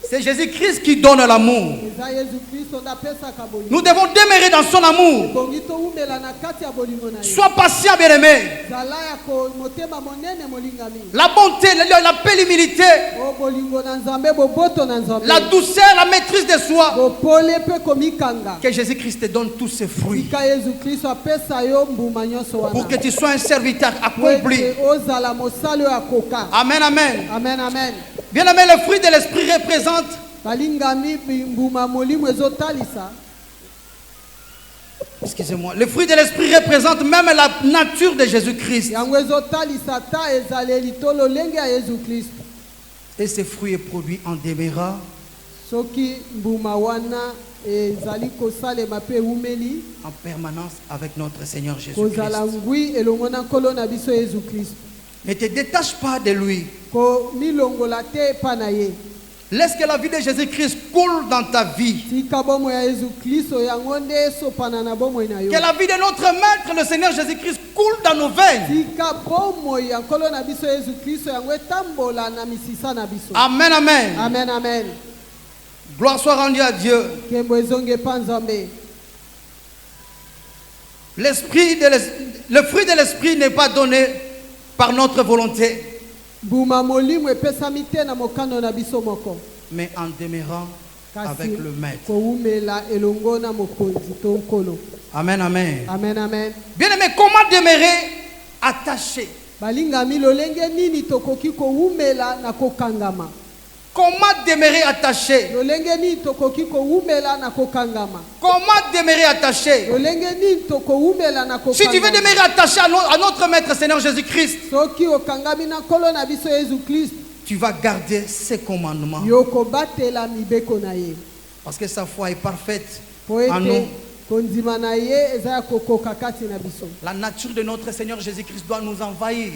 C'est Jésus-Christ qui donne l'amour. Nous devons demeurer dans son amour. Sois patient, bien-aimé. La bonté, la paix, l'humilité, la douceur, la maîtrise de soi. Que Jésus-Christ te donne tous ces fruits pour que tu sois un serviteur accompli. Amen, amen. Amen, amen. Bien aimé, le fruit de l'esprit représente excusez-moi, le fruit de l'esprit représente même la nature de Jésus-Christ. Et ce fruit est produit en demeurant en permanence avec notre Seigneur Jésus-Christ. Ne te détache pas de lui. Laisse que la vie de Jésus-Christ coule dans ta vie. Que la vie de notre Maître, le Seigneur Jésus-Christ, coule dans nos veines. Amen, amen. Amen, amen. Gloire soit rendue à Dieu. Le fruit de l'esprit n'est pas donné par notre volonté, mais en demeurant avec le Maître. Amen, amen. Amen, amen. Bien aimé, comment demeurer attaché? Comment demeurer attaché? Comment demeurer attaché? Si tu veux demeurer attaché à notre Maître Seigneur Jésus-Christ, tu vas garder ses commandements. Parce que sa foi est parfaite en nous. La nature de notre Seigneur Jésus-Christ doit nous envahir.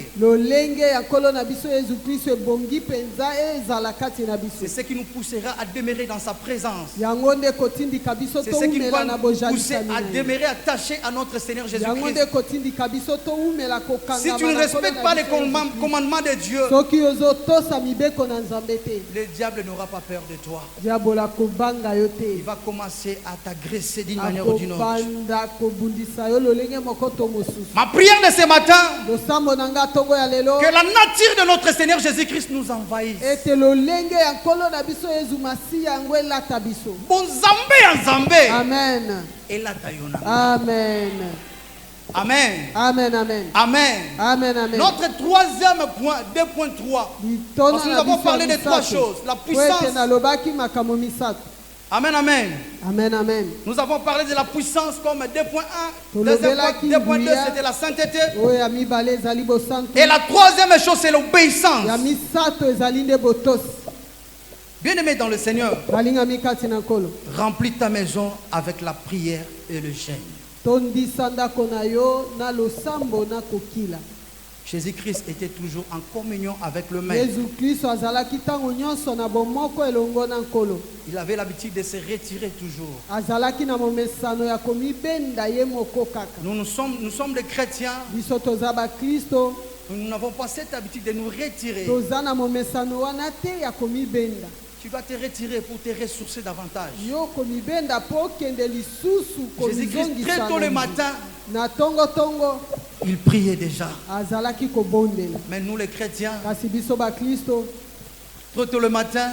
C'est ce qui nous poussera à demeurer dans sa présence. C'est ce qui va nous pousser à demeurer attachés à notre Seigneur Jésus-Christ. Si tu ne respectes pas les commandements de Dieu, le diable n'aura pas peur de toi. Il va commencer à t'agresser d'une manière ou d'une autre. Ma prière de ce matin, que la nature de notre Seigneur Jésus-Christ nous envahisse. Bon Zambé en Zambé. Amen. Et la Tayona. Amen. Amen. Amen, amen. Amen. Amen, amen. Notre troisième point, 2.3. Parce que nous avons parlé de 3 choses. La puissance. Amen, amen. Amen, amen. Nous avons parlé de la puissance comme 2.1. 2.2, c'était la sainteté. Et la troisième chose, c'est l'obéissance. Bien-aimé dans le Seigneur, remplis ta maison avec la prière et le jeûne. Jésus-Christ était toujours en communion avec le Maître. Il avait l'habitude de se retirer toujours. Nous sommes des chrétiens. Nous n'avons pas cette habitude de nous retirer. Tu vas te retirer pour te ressourcer davantage. Jésus-Christ, très tôt le matin, il priait déjà. Mais nous les chrétiens, très tôt le matin,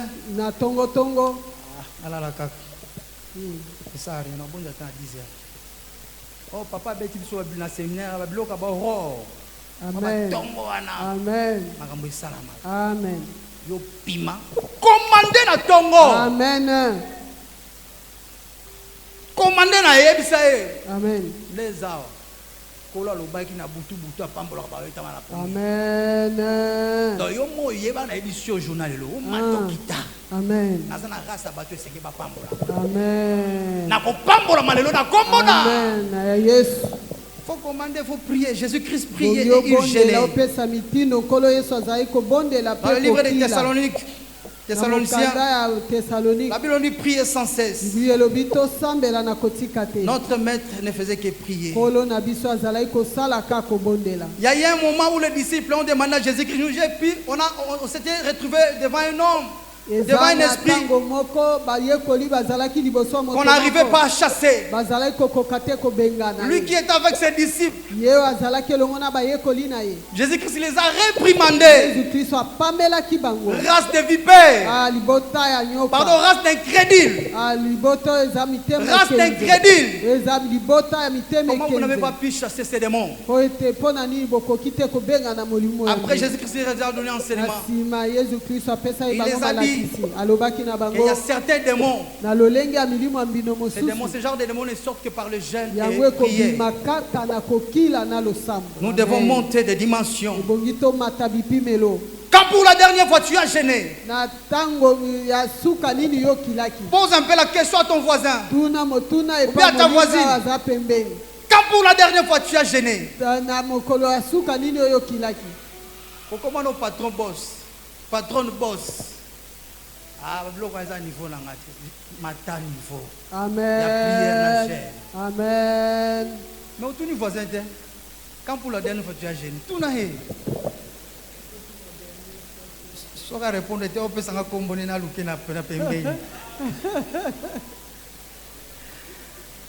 oh papa, Amen. Amen. Amen. Yo pima. Commandez na tongo. Amen. Commandez na yebisa e. Amen. Les awa. Kola lo baki na butu apambola ba eta mala. Amen. Do yo mo yeba na édition journal lo mato kita. Amen. Amen. Amen. Yes. Il faut commander, il faut prier. Jésus-Christ priait et il gênait. Dans le livre des Thessaloniciens, la Bible dit prier sans cesse. Notre maître ne faisait que prier. Il y a eu un moment où les disciples ont demandé à Jésus-Christ, et puis on s'était retrouvé devant un homme, devant un esprit qu'on n'arrivait pas à chasser. Lui qui était avec ses disciples, Jésus-Christ les a réprimandés. Race de vipères, pardon, race d'incrédules. Race d'incrédules. Comment vous n'avez pas pu chasser ces démons? Après, Jésus-Christ les a donné enseignement. Il les a dit qu'il y a certains démons. Ces démons, ce genre de démons ne sortent que par le jeûne et la prière. Nous devons monter des dimensions. Quand pour la dernière fois tu as gêné, pose un peu la question à ton voisin ou bien à ta voisine. Quand pour la dernière fois tu as gêné, comment nos patrons bossent? Patron boss. Ah, niveau niveau. Amen. Amen. Mais tout niveau voisin, quand pour la dernière fois tu as gêné, tout n'a rien. Si on répond, on peut s'en composer na lukena pembe.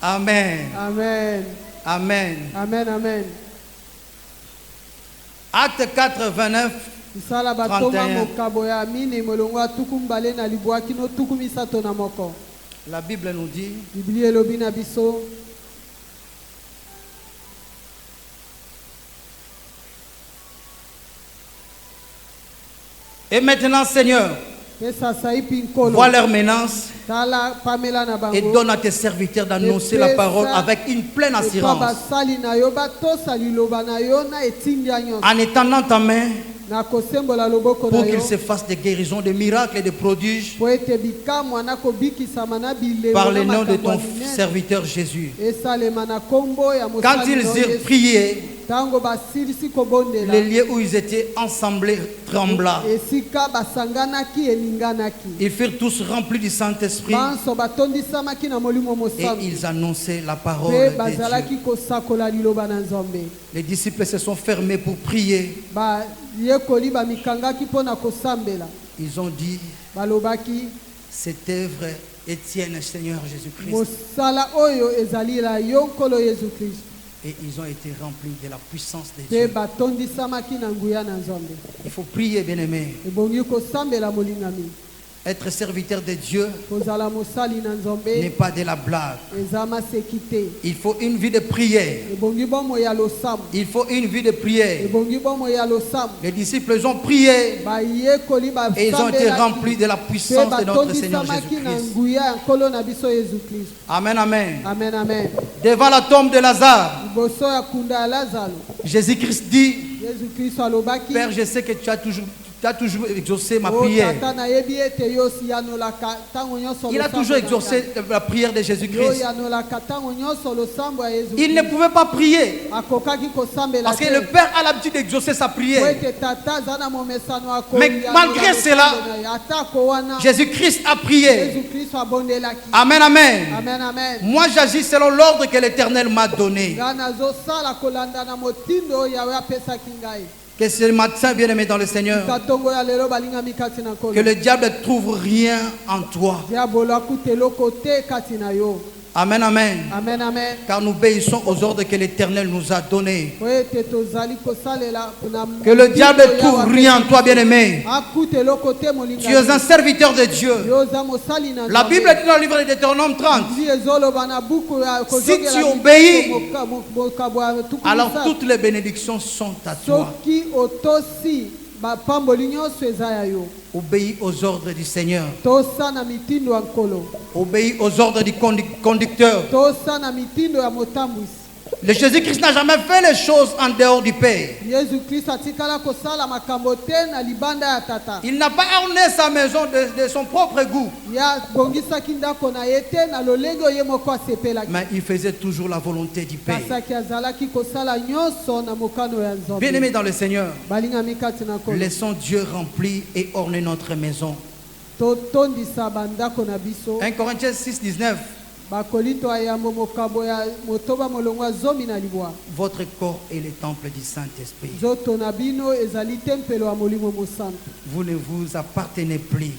Amen. Amen. Amen. Amen. Amen. Acte 4, 29. 31. La Bible nous dit, et maintenant, Seigneur, vois leur menace et donne à tes serviteurs d'annoncer la parole avec une pleine assurance. En étendant ta main pour qu'il se fasse des guérisons, des miracles et des prodiges par le nom de ton serviteur Jésus. Quand ils eurent prié, les lieux où ils étaient ensemblés trembla. Ils furent tous remplis du Saint-Esprit et ils annonçaient la parole de Dieu. Les disciples se sont fermés pour prier. Ils ont dit, cette œuvre est tienne, Seigneur Jésus-Christ. Et ils ont été remplis de la puissance de Dieu. Il faut prier, bien-aimé. Être serviteur de Dieu n'est pas de la blague. Il faut une vie de prière. Il faut une vie de prière. Les disciples ont prié et ils ont été remplis de la puissance de notre Seigneur Jésus-Christ. Amen, amen. Amen, amen. Devant la tombe de Lazare, Jésus-Christ dit, Père, je sais que tu as toujours exaucé ma prière. Il a toujours exaucé la prière de Jésus-Christ. Il ne pouvait pas prier parce que le Père a l'habitude d'exaucer sa prière. Mais malgré cela, Jésus-Christ a prié. Amen, amen. Amen, amen. Moi, j'agis selon l'ordre que l'Éternel m'a donné. Que ce matin, bien-aimé dans le Seigneur, que le diable ne trouve rien en toi. Amen, amen. Amen, amen. Car nous obéissons aux ordres que l'Éternel nous a donnés. Que le diable ne trouve rien en toi, bien-aimé. Tu es un serviteur de Dieu. La Bible dit dans le livre de Deutéronome 30, si tu obéis, alors toutes les bénédictions sont à toi. Obéis aux ordres du Seigneur. Obéis aux ordres du conducteur. Le Jésus-Christ n'a jamais fait les choses en dehors du Père. Il n'a pas orné sa maison de son propre goût. Mais il faisait toujours la volonté du Père. Bien-aimés dans le Seigneur, laissons Dieu remplir et orner notre maison. 1 Corinthiens 6, 19. Votre corps est le temple du Saint-Esprit. Vous ne vous appartenez plus.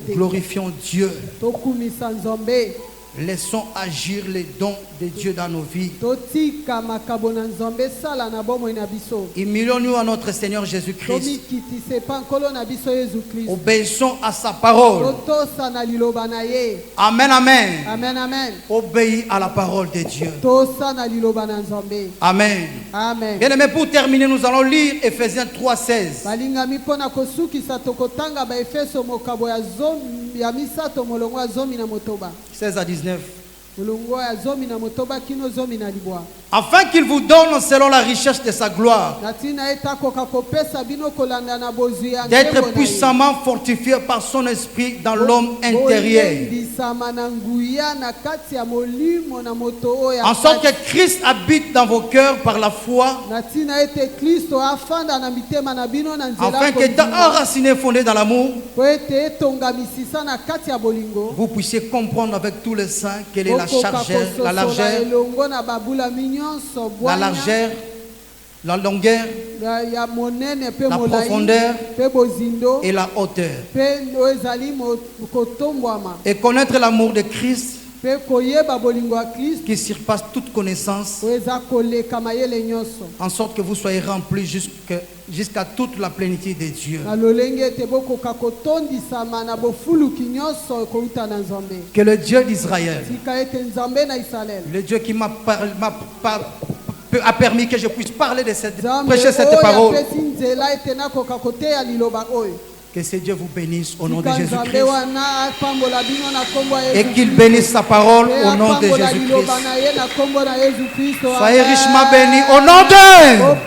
Glorifions Dieu. Laissons agir les dons de Dieu dans nos vies. Humilions-nous à notre Seigneur Jésus-Christ. Obéissons à sa parole. Amen, amen. Amen, amen. Obéis à la parole de Dieu. Amen. Amen. Bien aimé, pour terminer, nous allons lire Ephésiens 3:16. 16 à 19. Afin qu'il vous donne selon la richesse de sa gloire d'être puissamment fortifié par son esprit dans l'homme intérieur, en sorte que Christ habite dans vos cœurs par la foi, afin qu'étant enraciné, fondé dans l'amour, vous puissiez comprendre avec tous les saints quelle est la chargeur, la largeur, la longueur, la profondeur et la hauteur, et connaître l'amour de Christ qui surpasse toute connaissance, en sorte que vous soyez remplis jusqu'à toute la plénitude de Dieu. Que le Dieu d'Israël, le Dieu qui a permis que je puisse parler de prêcher cette parole, que ce Dieu vous bénisse au nom de Jésus-Christ et qu'il bénisse sa parole au nom de Jésus-Christ. Soyez richement bénis au nom de...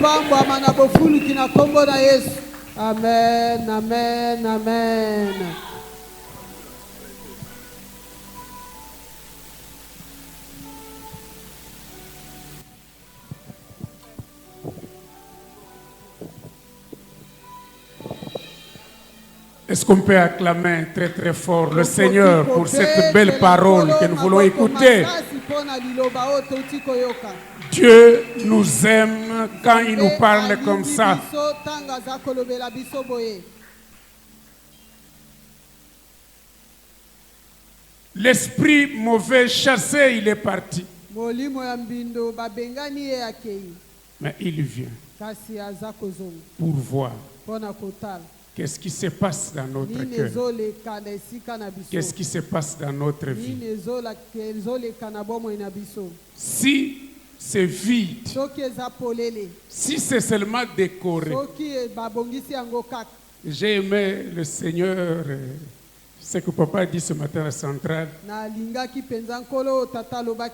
Amen, amen, amen. Est-ce qu'on peut acclamer très très fort le Seigneur pour cette belle parole que nous voulons écouter? Dieu nous aime quand il nous parle comme ça. L'esprit mauvais chassé, il est parti. Mais il vient pour voir qu'est-ce qui se passe dans notre cœur. Qu'est-ce qui se passe dans notre vie. Si c'est vide, si c'est seulement décoré. J'ai aimé le Seigneur, ce que papa dit ce matin à la centrale.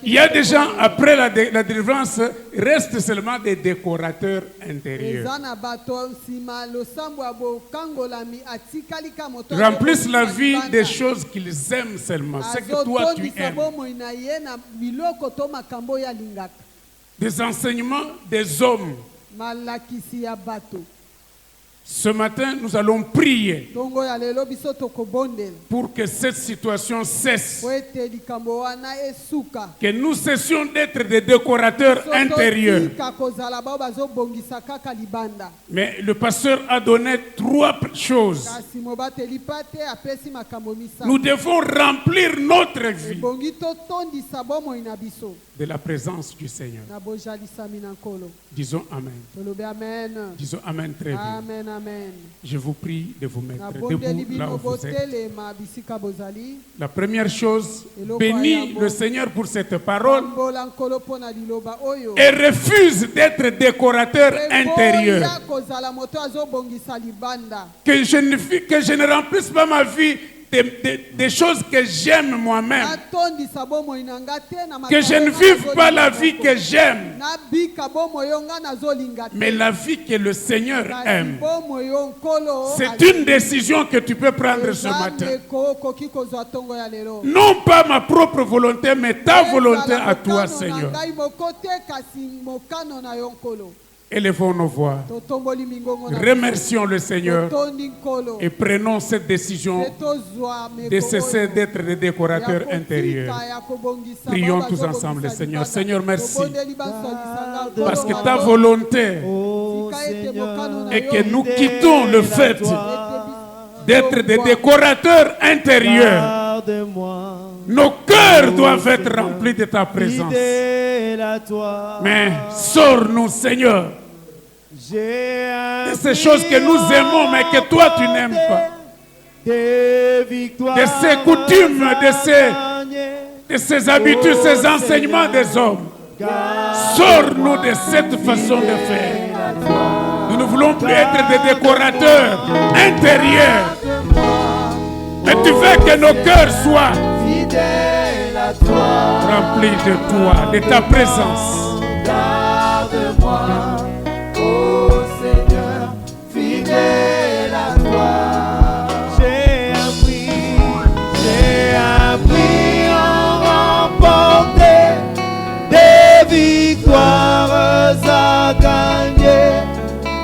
Il y a des gens, après la délivrance, restent seulement des décorateurs intérieurs. Remplissent la vie des choses qu'ils aiment seulement, ce que toi tu aimes. Des enseignements des hommes. Ce matin, nous allons prier pour que cette situation cesse. Que nous cessions d'être des décorateurs intérieurs. Mais le pasteur a donné 3 choses. Nous devons remplir notre vie de la présence du Seigneur. Disons Amen. Disons Amen très bien. Amen, amen. Je vous prie de vous mettre debout là où vous êtes. La première chose, bénis le Seigneur pour cette parole et refuse d'être décorateur intérieur. Que je ne remplisse pas ma vie des choses que j'aime moi-même. Que je ne vive pas la vie que j'aime, mais la vie que le Seigneur aime. C'est une décision que tu peux prendre ce matin. Non pas ma propre volonté, mais ta volonté à toi, Seigneur. Élevons nos voix. Remercions le Seigneur et prenons cette décision de cesser d'être des décorateurs intérieurs. Prions tous ensemble le Seigneur. Seigneur, merci. Parce que ta volonté est que nous quittons le fait d'être des décorateurs intérieurs. Nos cœurs doivent être remplis de ta présence. Mais sors-nous, Seigneur, de ces choses que nous aimons mais que toi tu n'aimes pas, de ces coutumes, de ces habitudes, ces enseignements des hommes. Sors-nous de cette façon de faire. Nous ne voulons plus être des décorateurs intérieurs, mais tu veux que nos cœurs soient remplis de toi, de ta présence. Garde-moi, ô Seigneur, fidèle à toi. J'ai appris à remporter des victoires à gagner.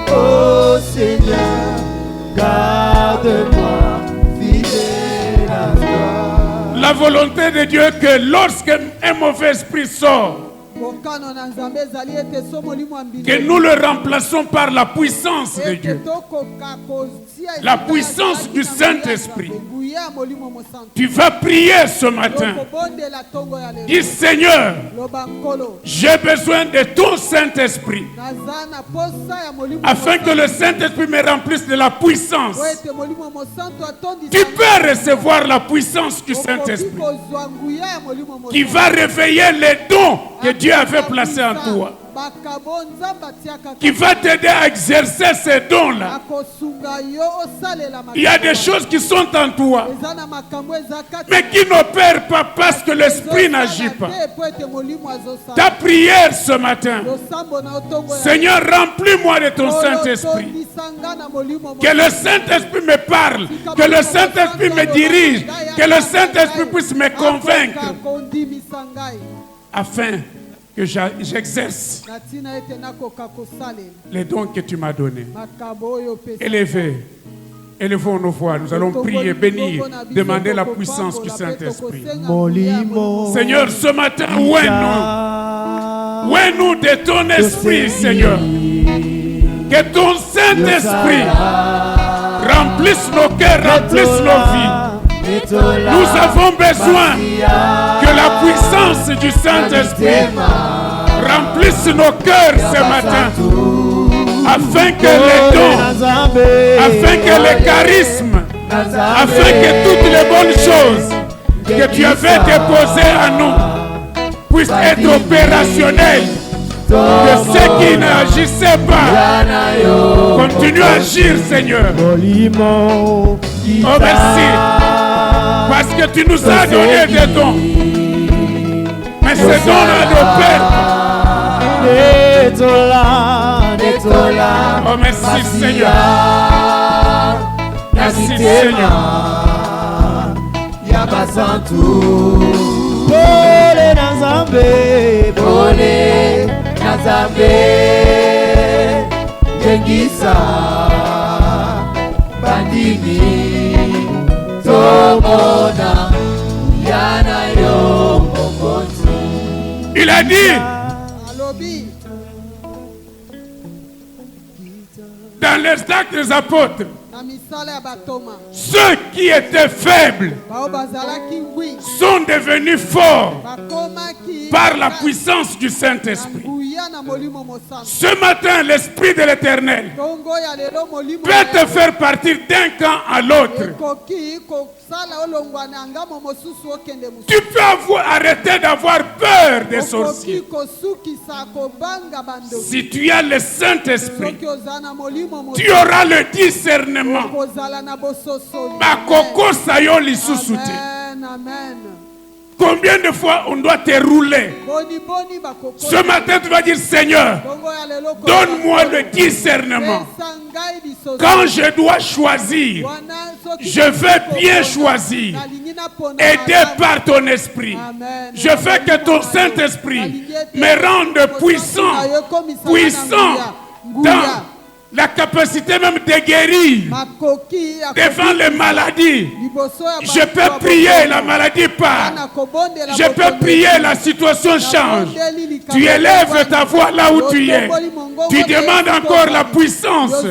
Ô Seigneur, garde-moi, fidèle à toi. La volonté de Dieu est que lorsqu'un mauvais esprit sort, que nous le remplaçons par la puissance de Dieu, la puissance du Saint-Esprit. Tu vas prier ce matin. Dis Seigneur, j'ai besoin de ton Saint-Esprit afin que le Saint-Esprit me remplisse de la puissance. Tu peux recevoir la puissance du Saint-Esprit qui va réveiller les dons que Dieu avait placés en toi, qui va t'aider à exercer ces dons-là. Il y a des choses qui sont en toi, mais qui n'opèrent pas parce que l'Esprit n'agit pas. Ta prière ce matin, Seigneur, remplis-moi de ton Saint-Esprit. Que le Saint-Esprit me parle, que le Saint-Esprit me dirige, que le Saint-Esprit puisse me convaincre, afin que j'exerce les dons que tu m'as donnés. Élevons nos voix, nous allons prier, bénir, demander la puissance du Saint-Esprit. Seigneur, ce matin, ouais-nous de ton esprit, Seigneur. Que ton Saint-Esprit remplisse nos cœurs, remplisse nos vies. Nous avons besoin que la puissance du Saint-Esprit remplisse nos cœurs ce matin, afin que les dons, afin que les charismes, afin que toutes les bonnes choses que tu avais déposées à nous puissent être opérationnelles. Que ceux qui n'agissaient pas continuent à agir, Seigneur. Oh, merci. Parce que tu nous as donné des dons. Mais ces dons-là n'opèrent pas. Oh, merci, Seigneur. Merci, Seigneur. Pole Nazambe, pole Nazambe, Jengisa, Bandini, Tomona, Yana yo Mokonzi. Il a dit dans les actes des apôtres, ceux qui étaient faibles sont devenus forts par la puissance du Saint-Esprit. Ce matin, l'Esprit de l'Éternel peut te faire partir d'un camp à l'autre. Tu peux arrêter d'avoir peur des sorciers. Si tu as le Saint-Esprit, tu auras le discernement. Amen. Combien de fois on doit te rouler? Ce matin, tu vas dire, Seigneur, donne-moi le discernement. Quand je dois choisir, je veux bien choisir, aidé par ton esprit. Je veux que ton Saint-Esprit me rende puissant dans la capacité même de guérir devant les maladies. Je peux prier, la maladie part. Je peux prier, la situation change. Tu élèves ta voix là où tu es. Tu demandes encore la puissance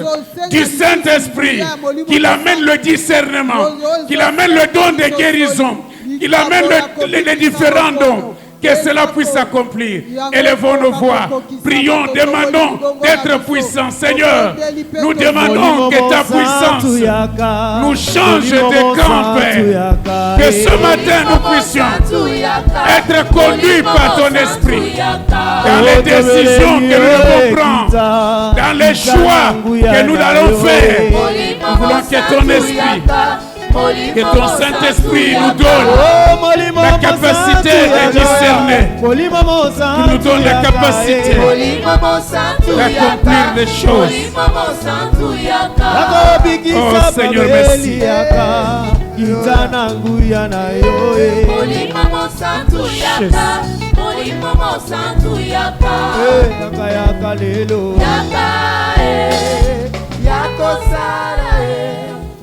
du Saint-Esprit, qu'il amène le discernement, qu'il amène le don de guérison, qu'il amène les différents dons. Que cela puisse s'accomplir. Élevons nos voix. Prions, demandons d'être puissants. Seigneur, nous demandons que ta puissance nous change de camp, Père. Que ce matin nous puissions être conduits par ton esprit dans les décisions que nous devons prendre, dans les choix que nous allons faire. Nous voulons que ton esprit, que ton Saint-Esprit nous donne la capacité de discerner, qu'il nous donne la capacité d'accomplir les choses. Oh Seigneur, merci.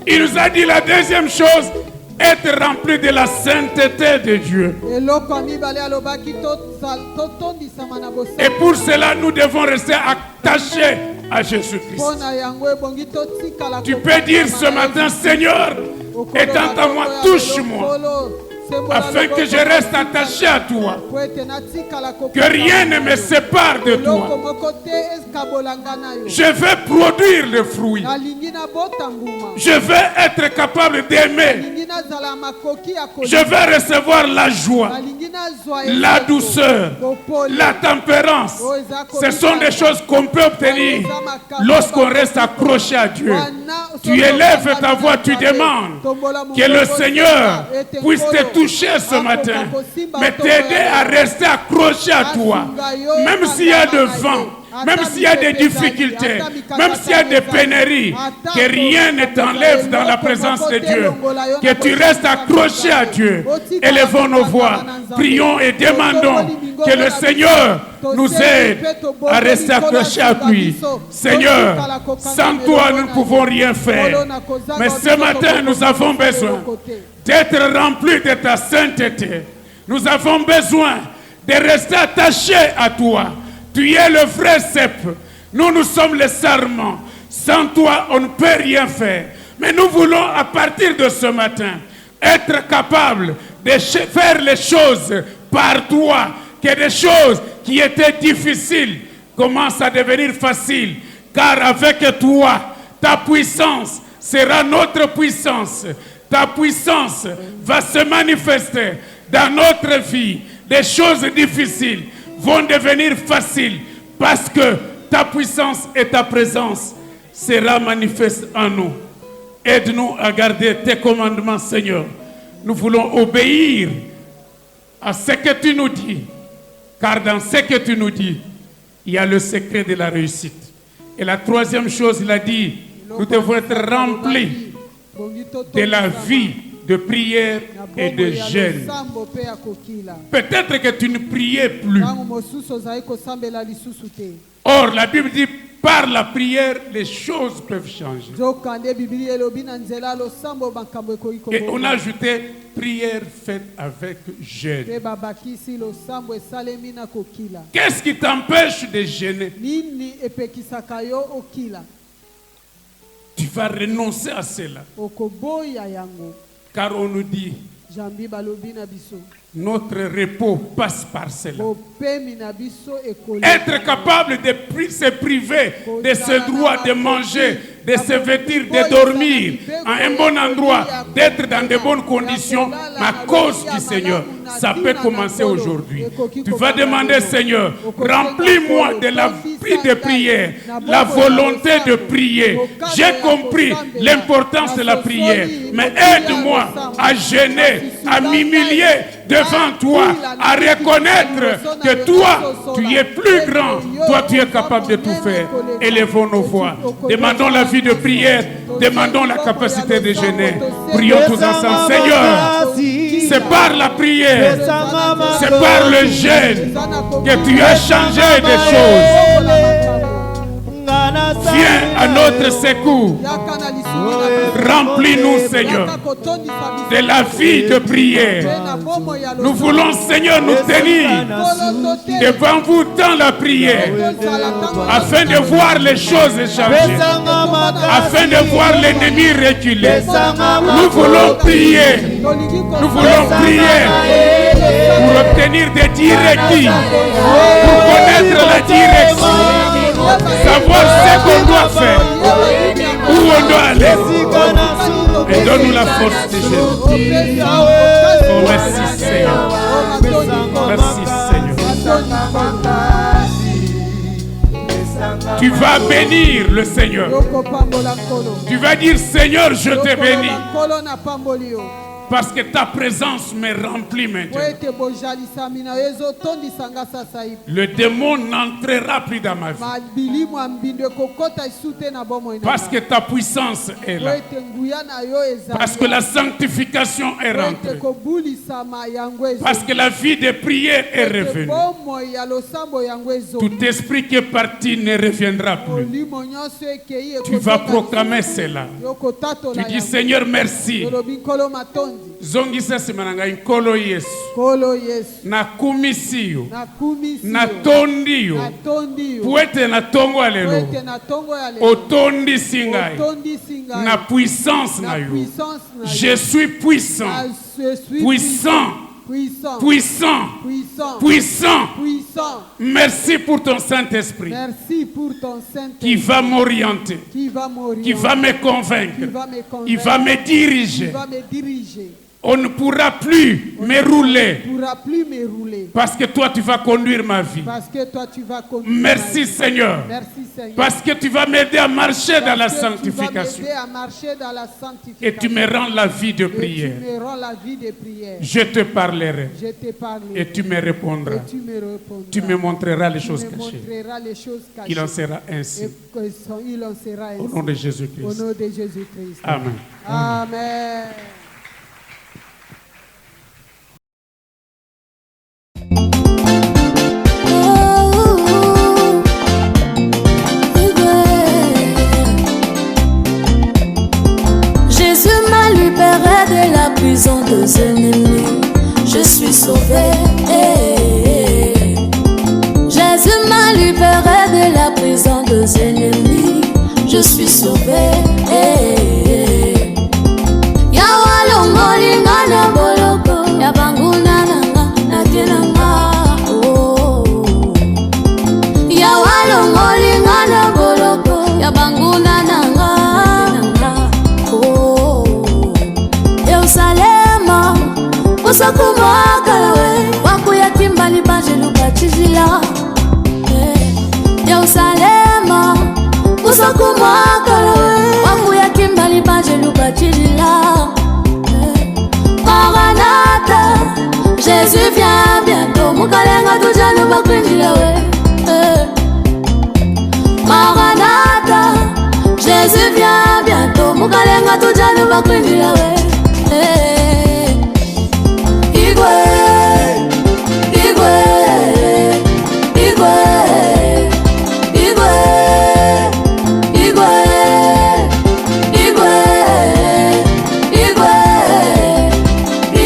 Il nous a dit la deuxième chose, être rempli de la sainteté de Dieu. Et pour cela, nous devons rester attachés à Jésus-Christ. Tu peux dire ce matin, Seigneur, étant à moi, touche-moi, afin que je reste attaché à toi, que rien ne me sépare de toi. Je veux produire le fruit. Je veux être capable d'aimer. Je veux recevoir la joie, la douceur, la tempérance. Ce sont des choses qu'on peut obtenir lorsqu'on reste accroché à Dieu. Tu élèves ta voix, tu demandes que le Seigneur puisse te toucher ce matin, mais t'aider à rester accroché à toi, même s'il y a de vent, même s'il y a des difficultés, même s'il y a des pénuries, que rien ne t'enlève dans la présence de Dieu, que tu restes accroché à Dieu. Élevons nos voix, prions et demandons que le Seigneur nous aide à rester accrochés à lui. Seigneur, sans toi nous ne pouvons rien faire, mais ce matin nous avons besoin d'être remplis de ta sainteté. Nous avons besoin de rester attachés à toi. Tu es le vrai cep. Nous sommes les sarments. Sans toi, on ne peut rien faire. Mais nous voulons, à partir de ce matin, être capables de faire les choses par toi. Que des choses qui étaient difficiles commencent à devenir faciles. Car avec toi, ta puissance sera notre puissance. Ta puissance va se manifester dans notre vie. Des choses difficiles vont devenir faciles parce que ta puissance et ta présence sera manifeste en nous. Aide-nous à garder tes commandements, Seigneur. Nous voulons obéir à ce que tu nous dis, car dans ce que tu nous dis, il y a le secret de la réussite. Et la troisième chose, il a dit, nous devons être remplis de la vie de prière et de jeûne. Peut-être que tu ne priais plus. Or, la Bible dit, par la prière, les choses peuvent changer. Et on a ajouté, prière faite avec jeûne. Qu'est-ce qui t'empêche de jeûner? Tu vas renoncer à cela. Car on nous dit, Notre repos passe par cela. Être capable de se priver de ce droit de manger, de se vêtir, de dormir à un bon endroit, d'être dans de bonnes conditions à cause du Seigneur. Ça peut commencer aujourd'hui. Tu vas demander, Seigneur, remplis-moi de la vie de prière, la volonté de prier. J'ai compris l'importance de la prière, mais aide-moi à gêner, à m'humilier devant toi, à reconnaître que toi, tu es plus grand, toi, tu es capable de tout faire. Élevons nos voix, demandons la vie de prière, demandons la capacité de gêner. Prions tous ensemble. Seigneur, c'est par la prière, c'est par le jeûne que tu as changé des choses. Viens à notre secours. Remplis-nous, Seigneur, de la vie de prière. Nous voulons, Seigneur, nous tenir devant vous dans la prière, afin de voir les choses changer, afin de voir l'ennemi reculer. Nous voulons prier. Nous voulons prier pour obtenir des directives, pour connaître la direction, savoir ce qu'on doit faire, où on doit aller. Et donne-nous la force de Jésus. Oh, merci Seigneur. Merci Seigneur. Tu vas bénir le Seigneur. Tu vas dire, Seigneur, je te bénis. Parce que ta présence me remplit maintenant. Le démon n'entrera plus dans ma vie. Parce que ta puissance est là. Parce que la sanctification est rentrée. Parce que la vie de prière est revenue. Tout esprit qui est parti ne reviendra plus. Tu vas proclamer cela. Tu dis, Seigneur, merci. Zongisa simananga inkolo Yesu. Na kumisiyo. Na tondiyo. Puete na tongo alelo. Otondi singai. Na puissance na yo. Je suis puissant. Puissant. Puissant. Puissant. Merci pour ton Saint-Esprit. Merci pour ton Saint-Esprit qui va m'orienter, qui va me convaincre, qui va me diriger. On ne pourra plus me rouler. Parce que toi, tu vas conduire ma vie. Merci Seigneur. Parce que tu vas m'aider à marcher dans la sanctification. Et tu me rends la vie de prière. Je te parlerai. Et tu me répondras. Tu me montreras les choses cachées. Il en sera ainsi. Au nom de Jésus-Christ. Amen. Amen. De la prison des ennemis, je suis sauvé. Jésus m'a libéré de la prison des ennemis, je suis sauvé. Yawalo molinga na boloko, yabanguna nanga na tenanga. Yawalo molinga na boloko, yabanguna nanga. Salema, usakumwakalawe, wakuyatimba libanje lubachizila. Yerusalema, usakumwakalawe, wakuyatimba libanje lubachizila. Maranatha, Jésus vient bientôt, mukalenga tujanu bakwinjilawe. Maranatha, Jésus vient bientôt, mukalenga tujanu bakwinjilawe.